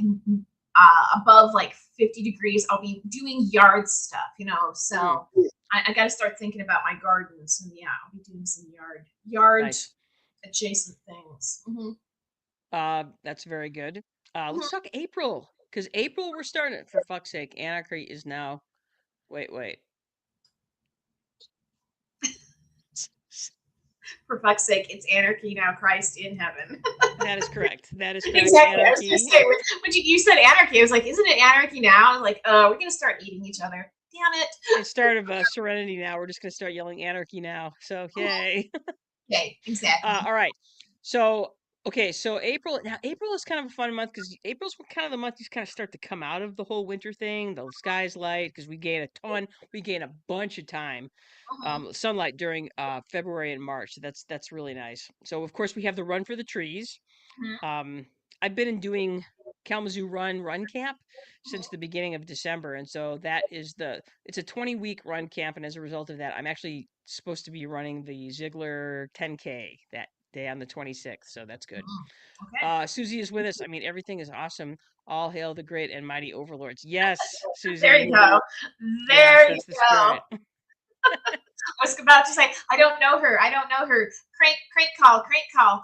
above like 50 degrees. I'll be doing yard stuff, you know. Mm, So I got to start thinking about my gardens, and yeah, I'll be doing some yard nice. adjacent things. That's very good. Let's Mhm. talk April because April we're starting. For fuck's sake, anarchy is now. Wait. For fuck's sake, it's anarchy now. Christ in heaven. That is correct. That is correct. Exactly. I was just Anarchy. saying when you said anarchy, I was like, isn't it anarchy now? I was like, we're gonna start eating each other. Damn it. It's start of Serenity now. We're just gonna start yelling anarchy now. So yay. Okay, exactly. All right. So okay, so April now April is kind of a fun month because April's kind of the month you kind of start to come out of the whole winter thing. The sky's light because we gain a bunch of time, Mhm. sunlight during February and March. So that's really nice. So of course we have the Run for the Trees. Mhm. Um, I've been in doing Kalamazoo Run Camp since Mhm. the beginning of December, and so that is it's a 20-week run camp, and as a result of that, I'm actually supposed to be running the Ziegler 10K that day on the 26th, so that's good. Mhm. Okay. Susie is with us. I mean, everything is awesome. All hail the great and mighty overlords. Yes, There you Susie. go. Yes, There you that's the go. spirit. I was about to say, I don't know her. I don't know her. Crank call, crank call.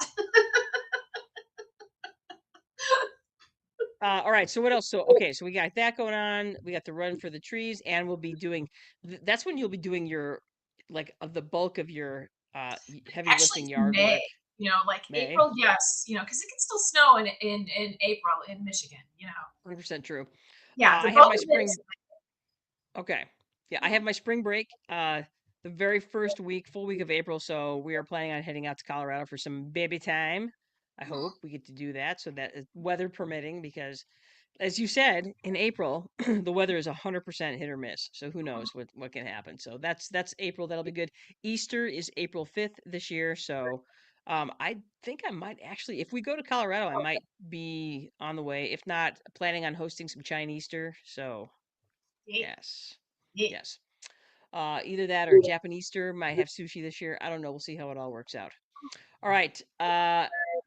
All right. So what else? So okay. So we got that going on. We got the Run for the Trees, and we'll be doing. That's when you'll be doing your like of the bulk of your heavy Actually, lifting it's yard May. work. You know, like May, April, yes. You know, because it can still snow in April in Michigan. You know, 100% true. yeah. The I have bulk my of it is. spring. Okay. Yeah, I have Mhm. my spring break. The very first week, full week of April. So we are planning on heading out to Colorado for some baby time. I hope we get to do that. So that weather permitting, because as you said, in April, the weather is 100% hit or miss. So who knows what can happen. So that's April. That'll be good. Easter is April 5th this year. So I think I might actually, if we go to Colorado, I might be on the way. If not, planning on hosting some Chinese Easter. So Yeah, yes, yeah. yes. Either that or Japanese Easter. Might have sushi this year. I don't know. We'll see how it all works out. All right.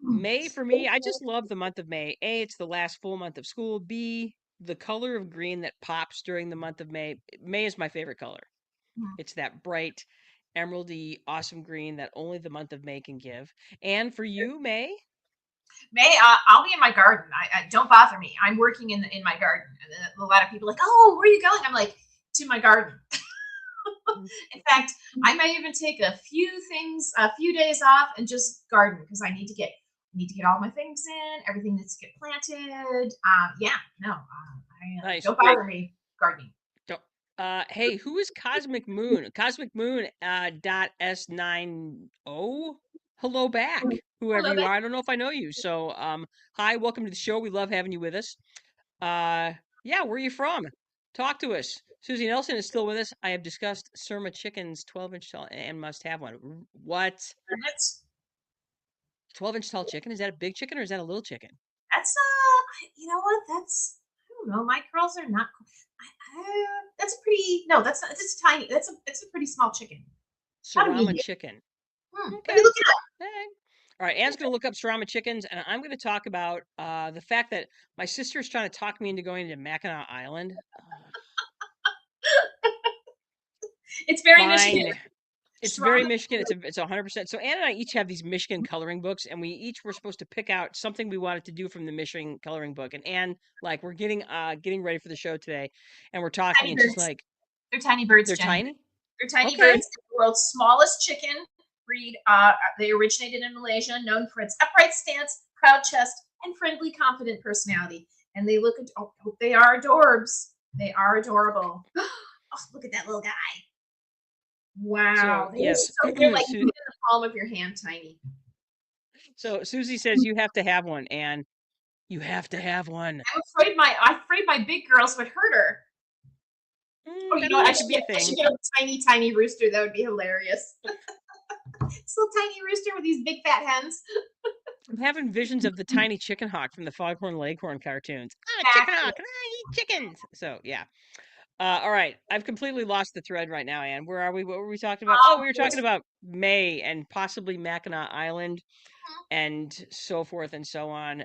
May for me, I just love the month of May. A, it's the last full month of school. B, the color of green that pops during the month of May. May is my favorite color. Mhm. It's that bright, emeraldy, awesome green that only the month of May can give. And for you, May? May I'll be in my garden. I don't bother me. I'm working in my garden. And then a lot of people are like, oh, where are you going? I'm like, to my garden. Mm, In fact, I might even take a few days off, and just garden because I need to get all my things in. Everything needs to get planted. Yeah, no, nice. don't bother me gardening. Don't- hey, who is Cosmic Moon? Cosmic Moon dot S90. Hello back, whoever Hello, you bit. are. I don't know if I know you. So, hi, welcome to the show. We love having you with us. Uh, yeah, where are you from? Talk to us. Susie Nelson is still with us. I have discussed Surma Chicken's 12-inch tall and must have one. What? 12-inch tall chicken? Is that a big chicken or is that a little chicken? That's you know what? That's I don't know. My curls are not. That's a pretty. No, that's not. It's a tiny. It's a pretty small chicken. About a Sarama medium. chicken. Let me Okay. look it up. Hey. All right, Anne's going to look up Sarama chickens, and I'm going to talk about the fact that my sister is trying to talk me into going to Mackinac Island. It's very Michigan. Fine. It's very Strong. Michigan. It's 100%. So Anne and I each have these Michigan coloring books, and we each were supposed to pick out something we wanted to do from the Michigan coloring book. And Anne, like, we're getting ready for the show today, and we're talking, Tiny and she's birds. like, They're tiny birds, "They're Jenny. tiny." They're tiny Okay. birds. They're the world's smallest chicken breed. They originated in Malaysia, known for its upright stance, proud chest, and friendly, confident personality. And they look. Oh, they are adorbs. They are adorable. Oh, look at that little guy. So Wow, yes, they're like in the palm of your hand, tiny. so Susie says you have to have one, and you have to have one. I'm afraid my big girls would hurt her. Oh, you That know what? that could be a I thing. should get a tiny, tiny rooster. That would be hilarious. This little tiny rooster with these big fat hens. I'm having visions of the tiny chicken hawk from the Foghorn Leghorn cartoons. I'm a chicken hawk Exactly. and I eat chickens. So yeah. All right. I've completely lost the thread right now, Anne. Where are we? What were we talking about? Oh, we were talking Yes. about May and possibly Mackinac Island and so forth and so on.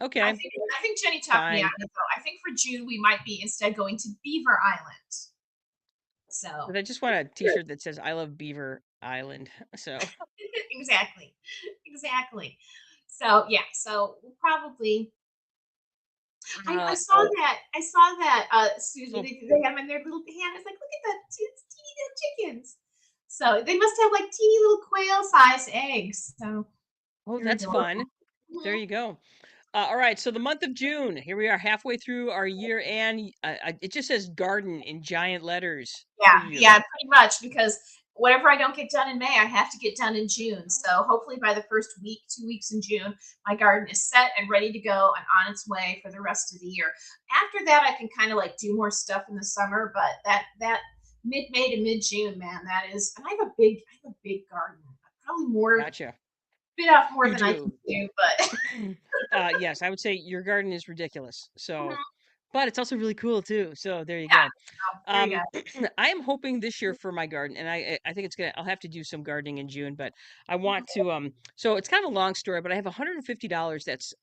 Okay, I think Jenny talked me out fine. of it though. I think for June we might be instead going to Beaver Island. So But I just want a T-shirt that says "I love Beaver Island." So exactly, exactly. So yeah, so we'll probably. I uh, saw that. I saw that. Susie, oh, they have them in their little hand. It's like, look at that, it's teeny little chickens. So they must have like teeny little quail-sized eggs. So oh, they're that's adorable. fun. There you go. All right, so the month of June. Here we are, halfway through our year, and it just says "garden" in giant letters Yeah, for you. yeah, pretty much because whatever I don't get done in May, I have to get done in June. So hopefully by the first week, 2 weeks in June, my garden is set and ready to go and on its way for the rest of the year. After that, I can kind of like do more stuff in the summer, but that mid May to mid June, man, that is. And I have a big garden, probably more, Gotcha. bit off more You than I can do. do, but Yes, I would say your garden is ridiculous. So, Mhm. but it's also really cool too. So there you Yeah, go. there you go. I am hoping this year for my garden, and I think it's gonna. I'll have to do some gardening in June, but I want to. So it's kind of a long story, but I have $150 that's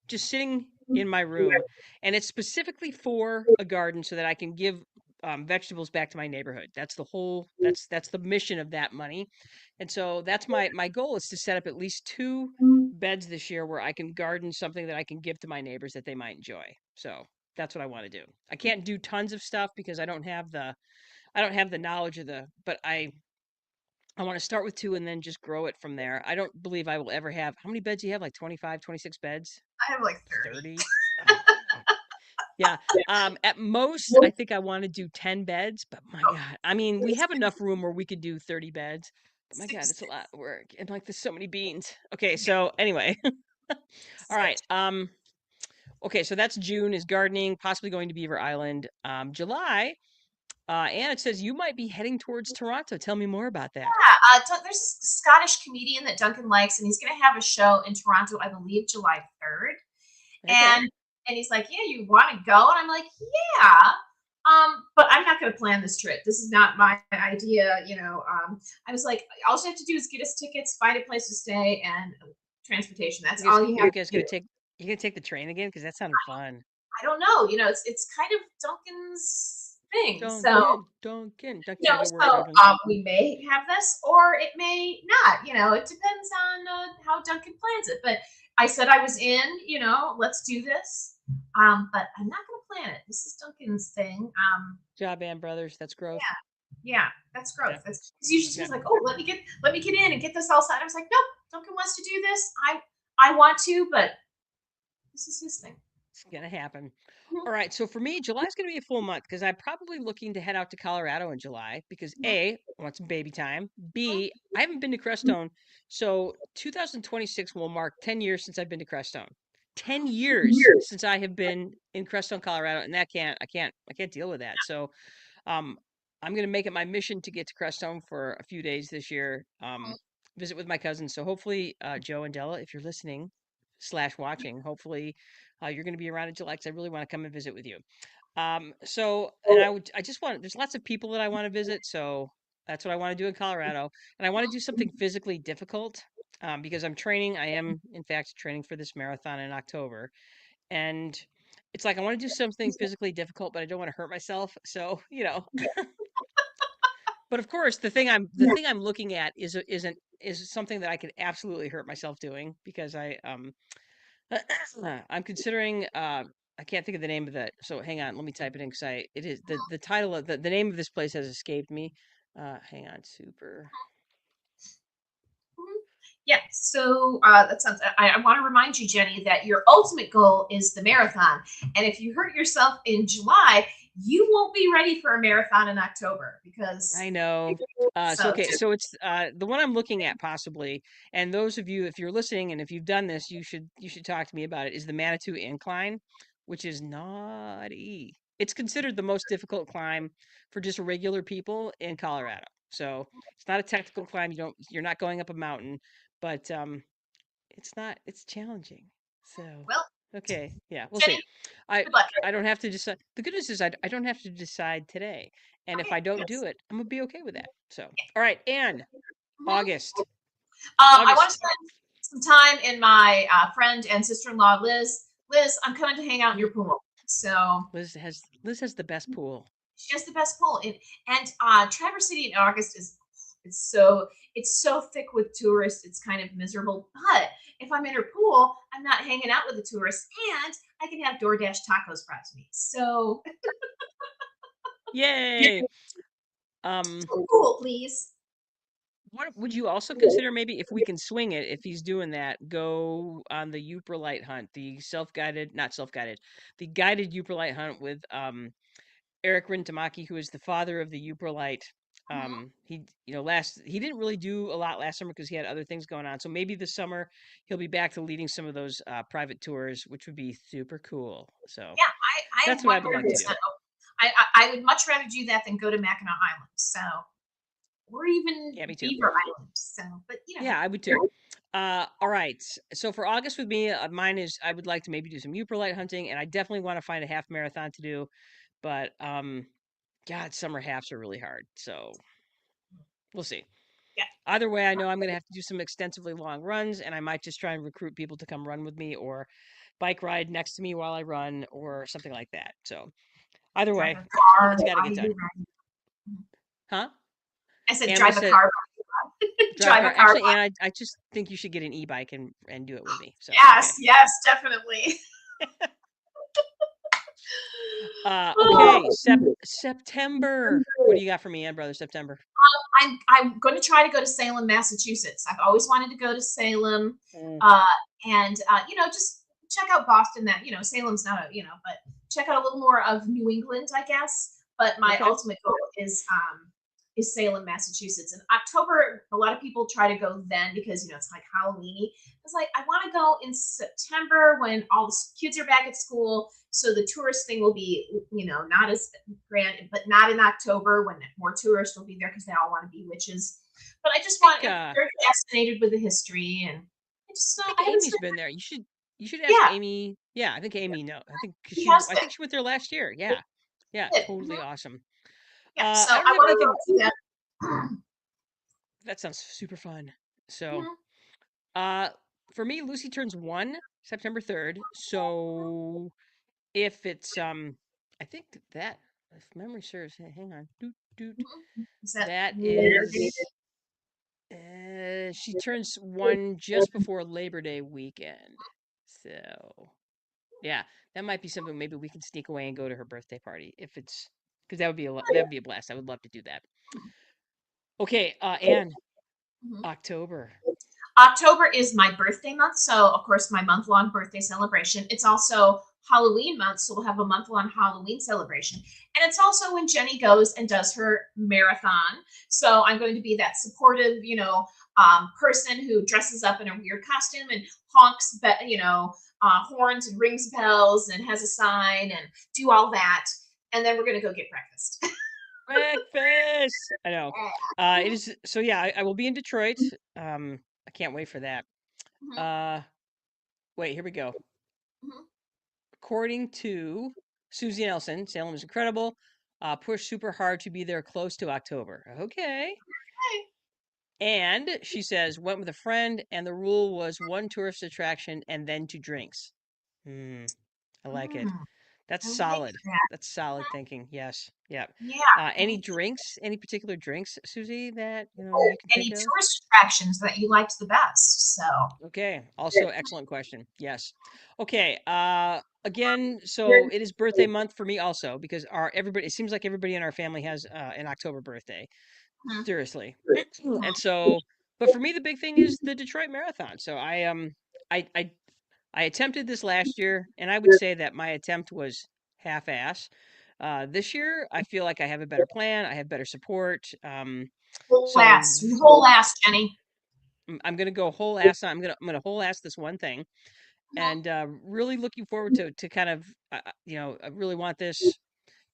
just sitting in my room, and it's specifically for a garden so that I can give vegetables back to my neighborhood. That's the whole. That's the mission of that money, and so that's my goal is to set up at least two beds this year where I can garden something that I can give to my neighbors that they might enjoy. So that's what I want to do. I can't do tons of stuff because I don't have the knowledge of the but I want to start with two and then just grow it from there. I don't believe I will ever have how many beds do you have? Like 25, 26 beds? I have like 30. 30? Oh God. Yeah. At most I think I want to do 10 beds, but my Oh, God. I mean, we have enough room where we could do 30 beds. But my God, six, it's a lot of work. And like there's so many beans. Okay, so anyway. All right. six. Okay, so that's June is gardening, possibly going to Beaver Island. July, and it says you might be heading towards Toronto. Tell me more about that. There's a Scottish comedian that Duncan likes, and he's going to have a show in Toronto, I believe, July 3rd. Okay. And he's like, "Yeah, you want to go?" And I'm like, "Yeah." But I'm not going to plan this trip. This is not my idea. I was like, all you have to do is get us tickets, find a place to stay, and transportation. That's all you have You to guys do. gonna take the train again? Because that sounded fun. I don't know. It's kind of Duncan's thing. Duncan, I don't work So heaven. we may have this or it may not. It depends on how Duncan plans it. But I said I was in. Let's do this. But I'm not going to plan it. This is Duncan's thing. Job and brothers. That's growth. Yeah, that's growth. Yeah. That's because usually Yeah. he's like, oh, let me get in and get this all set. I was like, nope, Duncan wants to do this. I want to, but this is his thing. It's gonna happen. Mhm, All right. So for me, July is gonna be a full month because I'm probably looking to head out to Colorado in July because mhm, A, I want some baby time. mhm. B, I haven't been to Crestone. So 2026 will mark 10 years since I've been to Crestone. 10 years since I have been in Crestone, Colorado, and I can't deal with that. So um I'm gonna make it my mission to get to Crestone for a few days this year. Visit with my cousins. So hopefully, Joe and Della, if you're listening slash watching, hopefully you're going to be around in July because I really want to come and visit with you. And I just want, there's lots of people that I want to visit. So that's what I want to do in Colorado. And I want to do something physically difficult because I'm training. I am, in fact, training for this marathon in October. And it's like I want to do something physically difficult, but I don't want to hurt myself. So, but of course, the thing I'm looking at is something that I could absolutely hurt myself doing because I'm considering I can't think of the name of that. So hang on, let me type it in because I it is the title of the name of this place has escaped me. Hang on, super. Mhm. Yeah, so that sounds. I want to remind you, Jenny, that your ultimate goal is the marathon. And if you hurt yourself in July, you won't be ready for a marathon in October because. I know. So So, okay, so it's the one I'm looking at possibly, and those of you if you're listening and if you've done this, you should talk to me about it. Is the Manitou Incline, which is not it's considered the most difficult climb for just regular people in Colorado. So it's not a technical climb. You're not going up a mountain, but it's challenging. So Well, okay, yeah, we'll see. Jenny, I good luck. I don't have to decide. The good news is I don't have to decide today, and if Okay, I don't do yes. it, I'm gonna be okay with that. So all right, and Mhm. August, I want to August. spend some time in my friend and sister-in-law, Liz. Liz, I'm coming to hang out in your Mm, pool. So Liz has the best pool. she has the best pool. And Traverse City in August is it's so thick with tourists. It's kind of miserable. But if I'm in her pool, I'm not hanging out with the tourists, and I can have DoorDash tacos brought to me. So Yay! Um, pool, please. what would you also consider maybe if we can swing it, if he's doing that, go on the Uprolite hunt, the self-guided, not self-guided, the guided Uprolite hunt with Eric Rintamaki, who is the father of the Uprolite. Mhm. He didn't really do a lot last summer because he had other things going on. So maybe this summer he'll be back to leading some of those private tours, which would be super cool. So Yeah, I that's what I would like to do. 100%. I would much rather do that than go to Mackinac Island. So, or even Yeah, me too. Beaver Island. So, but Yeah, I would too. All right. So for August with me, mine is I would like to maybe do some Uprolite hunting, and I definitely want to find a half marathon to do. But God, summer halves are really hard. So we'll see. yeah, Either way, I know I'm going to have to do some extensively long runs, and I might just try and recruit people to come run with me or bike ride next to me while I run or something like that. So either drive way, a car it's got to while get done. you run. Huh? I said Anne was drive a said car. drive a Drive a car. car. Actually, Anne, I just think you should get an e-bike and do it with me. So okay. Yes, yes, definitely. Okay, September. What do you got for me, Ann, brother? September. I'm going to try to go to Salem, Massachusetts. I've always wanted to go to Salem, Mm, uh, and just check out Boston. That Salem's not but check out a little more of New England, I guess. But my okay. ultimate goal is Salem, Massachusetts. And October, a lot of people try to go then because it's like Halloweeny. It's like I want to go in September when all the kids are back at school, so the tourist thing will be not as grand, but not in October when more tourists will be there because they all want to be witches. But Think I'm very fascinated with the history, and I think I haven't Amy's spent. been there. You should ask Yeah, Amy. Yeah, I think Amy know. I think because he has I been. think she went there last year. Yeah. Yeah, He did. totally Mhm. awesome. Yeah, so I I don't have want to anything go see that. that sounds super fun. So, Mhm. uh for me Lucy turns 1 September 3rd. So if it's I think that if memory serves, hang on. Doot doot. Is that That Labor Day? is she turns 1 just before Labor Day weekend. So, yeah, that might be something maybe we can sneak away and go to her birthday party if it's because that would be a blast. I would love to do that. Okay, Anne, Mhm. October. October is my birthday month, so of course my month-long birthday celebration. It's also Halloween month, so we'll have a month-long Halloween celebration. And it's also when Jenny goes and does her marathon. So I'm going to be that supportive, person who dresses up in a weird costume and honks, horns and rings bells and has a sign and do all that. And then we're going to go get breakfast. Breakfast. I know. It is so yeah, I will be in Detroit. I can't wait for that. Mhm, Uh wait, here we go. mhm. According to Susie Nelson, Salem is incredible. Push super hard to be there close to October. Okay. Hey. And she says, went with a friend, and the rule was one tourist attraction and then two drinks. Hmm. I like it. Mm, That's I like solid. that. That's solid thinking. Yes. Yeah. Yeah. Any drinks? Any particular drinks, Susie, that you can think Any of? tourist attractions that you liked the best? So Okay. Also, excellent question. Yes. Okay. Again, so it is birthday month for me also because our everybody. It seems like everybody in our family has an October birthday. mhm, Seriously. And mhm. so, but for me, the big thing is the Detroit Marathon. So I I I attempted this last year, and I would say that my attempt was half-ass. This year, I feel like I have a better plan. I have better support. Whole So ass, whole ass, Jenny. I'm gonna go whole ass. I'm gonna whole ass this one thing, Mhm. and really looking forward to kind of I really want this.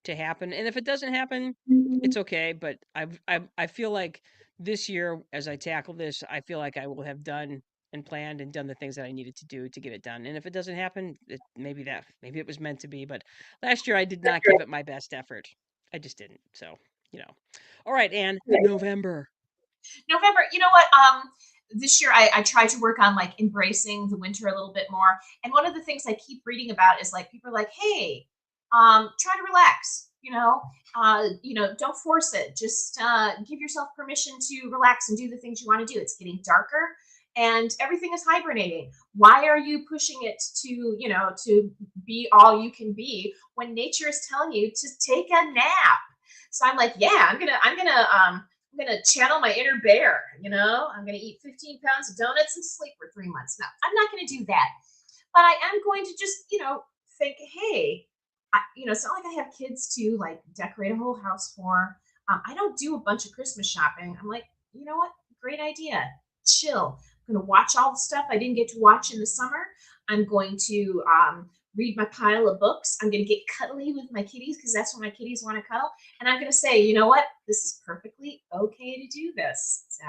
to happen. And if it doesn't happen, it's okay. But I feel like this year, as I tackle this, I feel like I will have done and planned and done the things that I needed to do to get it done. And if it doesn't happen, maybe it was meant to be. But last year I did not give it my best effort. I just didn't. So, you know. All right, Anne, November. November, you know what? This year I tried to work on like embracing the winter a little bit more. And one of the things I keep reading about is like people are like, hey, try to relax, don't force it. Just give yourself permission to relax and do the things you want to do. It's getting darker and everything is hibernating. Why are you pushing it to be all you can be when nature is telling you to take a nap? So I'm like, yeah, I'm gonna channel my inner bear. I'm gonna eat 15 pounds of donuts and sleep for 3 months. No, I'm not gonna do that. But I am going to just, think, hey, it's not like I have kids to like decorate a whole house for. I don't do a bunch of Christmas shopping. I'm like, you know what? Great idea. Chill. I'm gonna watch all the stuff I didn't get to watch in the summer. I'm going to read my pile of books. I'm going to get cuddly with my kitties because that's what my kitties want to cuddle. And I'm going to say, you know what? This is perfectly okay to do this. So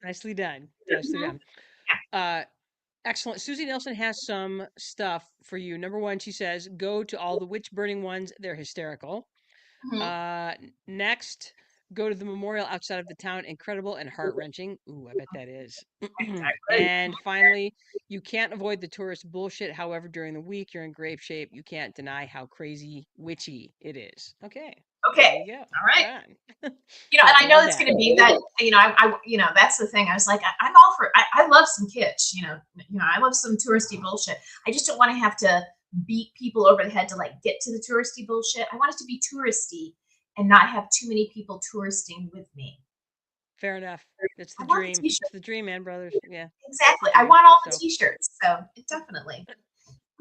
Nicely done. Nicely mhm. done. Uh, excellent. Susie Nelson has some stuff for you. Number one, she says, go to all the witch burning ones. They're hysterical. Mhm. Next, go to the memorial outside of the town. Incredible and heart wrenching. Ooh, I bet that is. Exactly. And finally, you can't avoid the tourist bullshit. However, during the week, you're in grave shape. You can't deny how crazy witchy it is. Okay, Okay. there you go. All right. Right on. And I know Love it's that. going to be that. That's the thing. I was like, I'm all for. I love some kitsch. I love some touristy bullshit. I just don't want to have to beat people over the head to like get to the touristy bullshit. I want it to be touristy and not have too many people touristing with me. Fair enough. It's I the want the dream. t-shirt. It's the dream, man, brothers. Yeah, it's the Exactly. I dream. want all the So, t-shirts. So definitely.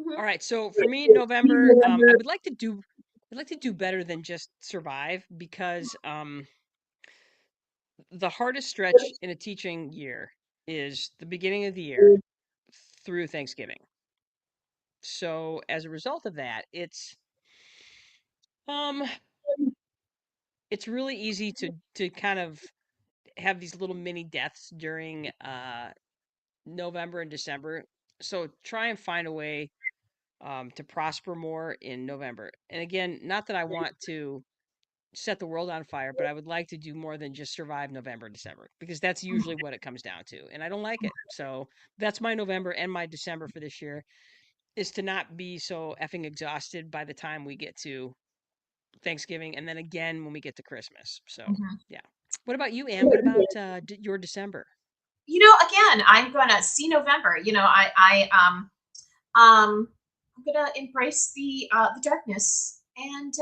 Mhm. all right. So for me, November, I'd like to do better than just survive because the hardest stretch in a teaching year is the beginning of the year through Thanksgiving. So as a result of that, um it's really easy to kind of have these little mini deaths during November and December. So try and find a way to prosper more in November. And again, not that I want to set the world on fire, but I would like to do more than just survive November, December, because that's usually what it comes down to. And I don't like it. So that's my November and my December for this year is to not be so effing exhausted by the time we get to Thanksgiving and then again when we get to Christmas. So, Mhm. yeah. What about you, Anne? What about your December? Again, I'm gonna see November. I'm gonna embrace the darkness and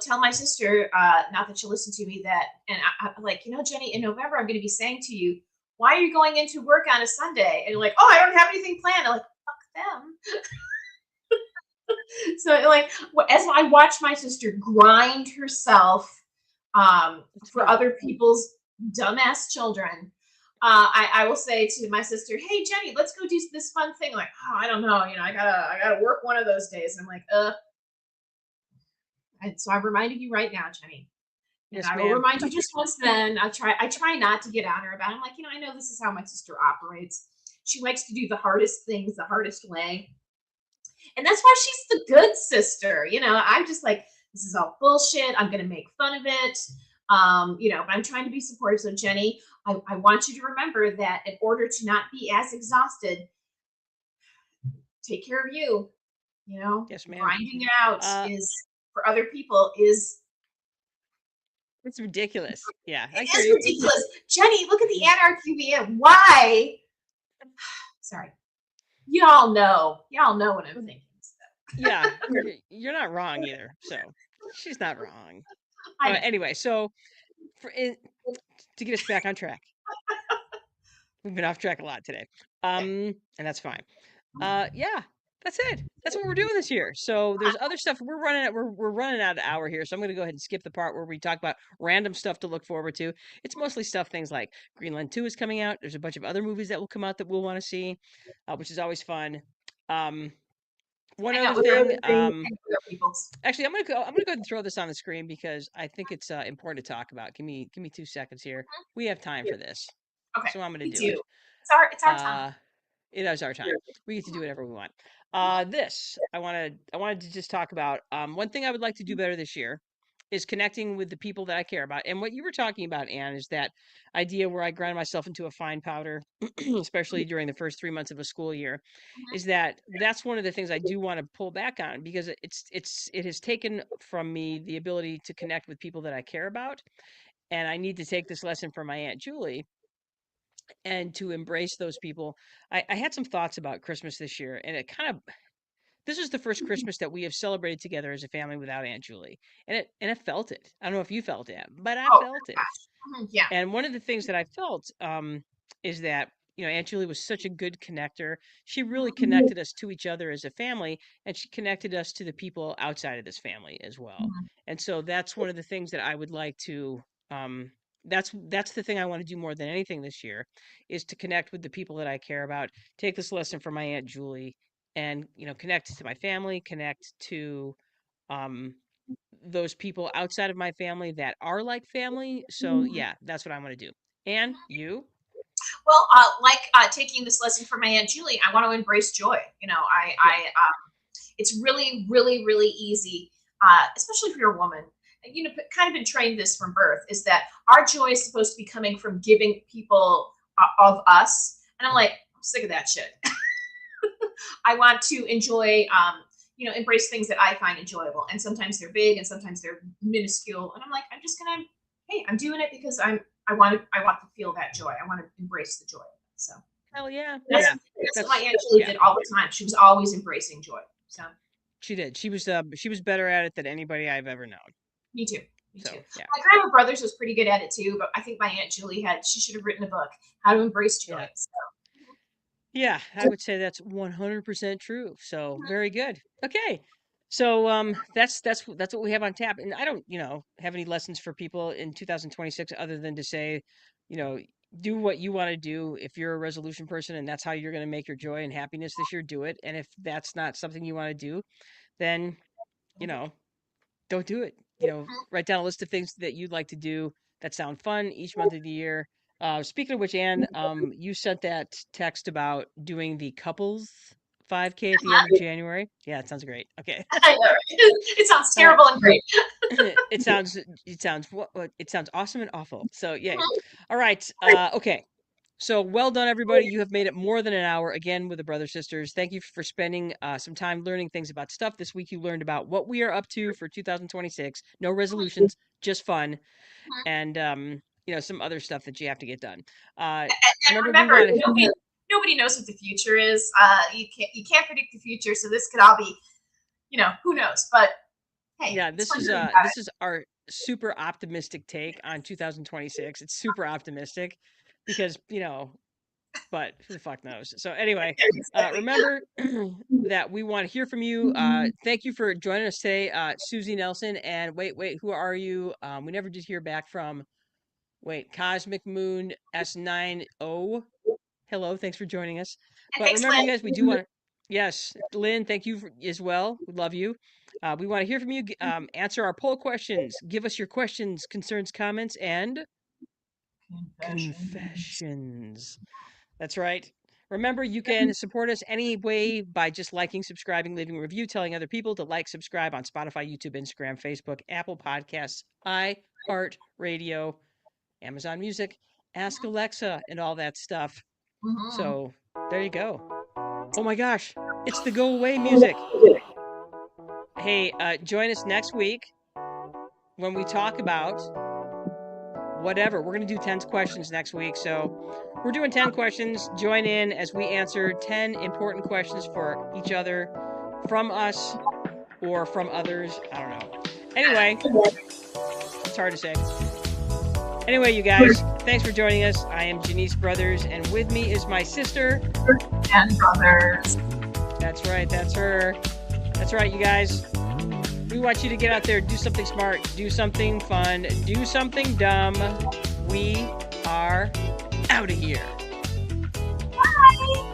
tell my sister, not that she'll listen to me, that, and like, Jenny, in November, I'm going to be saying to you, why are you going into work on a Sunday? And you're like, oh, I don't have anything planned. I'm like, fuck them. So, like, as I watch my sister grind herself That's for good. other people's dumbass children, I will say to my sister, hey, Jenny, let's go do this fun thing. Like, oh, I don't know. I gotta work one of those days. And I'm like, And so I'm reminding you right now, Jenny. And Yes, I will ma'am. remind you just once then. I try not to get on her about it. I'm like, I know this is how my sister operates. She likes to do the hardest things the hardest way. And that's why she's the good sister. I'm just like, this is all bullshit. I'm gonna make fun of it. But I'm trying to be supportive. So Jenny, I want you to remember that in order to not be as exhausted, take care of you. Yes, ma'am. Grinding it out Uh, is for other people is it's ridiculous. Yeah, I it hear is you. ridiculous. Jenny, look at the anarchy we have. Why? Sorry. Y'all know what I'm thinking. Yeah, you're not wrong either. So she's not wrong. I know. Anyway, so to get us back on track, we've been off track a lot today. And that's fine. Yeah, that's it. That's what we're doing this year. So there's other stuff we're running out of hour here. So I'm going to go ahead and skip the part where we talk about random stuff to look forward to. It's mostly stuff things like Greenland 2 is coming out. There's a bunch of other movies that will come out that we'll want to see, which is always fun. Um One Hang out other with our thing, peoples. actually, I'm gonna go ahead and throw this on the screen because I think it's important to talk about. Give me 2 seconds here. We have time Yeah. for this, Okay, so I'm gonna me do it. too. It's our time. Uh, it is our time. We get to do whatever we want. This I wanted to just talk about. One thing I would like to do better this year is connecting with the people that I care about. And what you were talking about, Anne, is that idea where I grind myself into a fine powder, especially during the first 3 months of a school year. Is that's one of the things I do want to pull back on because it has taken from me the ability to connect with people that I care about, and I need to take this lesson from my Aunt Julie and to embrace those people. I had some thoughts about Christmas this year, and this is the first Christmas that we have celebrated together as a family without Aunt Julie, and I felt it. I don't know if you felt it, but I Oh felt it. gosh. Yeah. And one of the things that I felt is that Aunt Julie was such a good connector. She really connected us to each other as a family, and she connected us to the people outside of this family as well. Mhm. And so that's one of the things that I would like to. That's the thing I want to do more than anything this year, is to connect with the people that I care about. Take this lesson from my Aunt Julie, and connect to my family, connect to um, those people outside of my family that are like family. So yeah, that's what I want to do. And you? Well, taking this lesson from my Aunt Julie, I want to embrace joy. Yeah. It's really, really, really easy, especially if you're a woman. Kind of been trained this from birth is that our joy is supposed to be coming from giving people of us. And I'm like, I'm sick of that shit. I want to enjoy, embrace things that I find enjoyable. And sometimes they're big and sometimes they're minuscule. And I'm like, hey, I'm doing it because I want to feel that joy. I want to embrace the joy. So Hell yeah. that's, Yeah. that's what my Aunt Julie did all the time. She was always embracing joy. So She did. She was better at it than anybody I've ever known. me too. Me So too. yeah. My grandma brothers was pretty good at it too, but I think my Aunt Julie she should have written a book, How to Embrace Joy. Yeah. So, Yeah, I would say that's 100% true. So very good. Okay. So that's what we have on tap. And I don't, have any lessons for people in 2026 other than to say, you know, do what you want to do. If you're a resolution person and that's how you're going to make your joy and happiness this year, do it. And if that's not something you want to do, then, you know, don't do it. Write down a list of things that you'd like to do that sound fun each month of the year. Speaking of which, Anne, you sent that text about doing the couples 5K at the end of January. Yeah, it sounds great. Okay. I know, right? It sounds All right. terrible and great. it sounds awesome and awful. So yay. All right. Okay. So well done, everybody. You have made it more than an hour again with the Brother Sisters. Thank you for spending some time learning things about stuff. This week you learned about what we are up to for 2026. No resolutions, just fun, and some other stuff that you have to get done. And Remember, nobody knows what the future is. You can't predict the future, so this could all be, who knows? But hey, yeah, this is our super optimistic take on 2026. It's super optimistic because but who the fuck knows? So anyway, remember that we want to hear from you. Thank you for joining us today, Susie Nelson. And wait, who are you? We never did hear back from. Wait, Cosmic Moon S90. Hello, thanks for joining us. But remember, you guys, we do want to. Yes, Lynn, thank you as well. We love you. We want to hear from you. Answer our poll questions. Give us your questions, concerns, comments, and confessions. That's right. Remember, you can support us any way by just liking, subscribing, leaving a review, telling other people to like, subscribe on Spotify, YouTube, Instagram, Facebook, Apple Podcasts, iHeartRadio, Amazon Music, Ask Alexa, and all that stuff. So there you go. Oh my gosh, it's the go away music. Hey, join us next week when we talk about whatever. We're going to do 10 questions next week. So we're doing 10 questions. Join in as we answer 10 important questions for each other from us or from others. I don't know. Anyway, it's hard to say. Anyway, you guys, thanks for joining us. I am Janice Brothers, and with me is my sister. And brothers. That's right. That's her. That's right, you guys. We want you to get out there, do something smart, do something fun, do something dumb. We are out of here. Bye.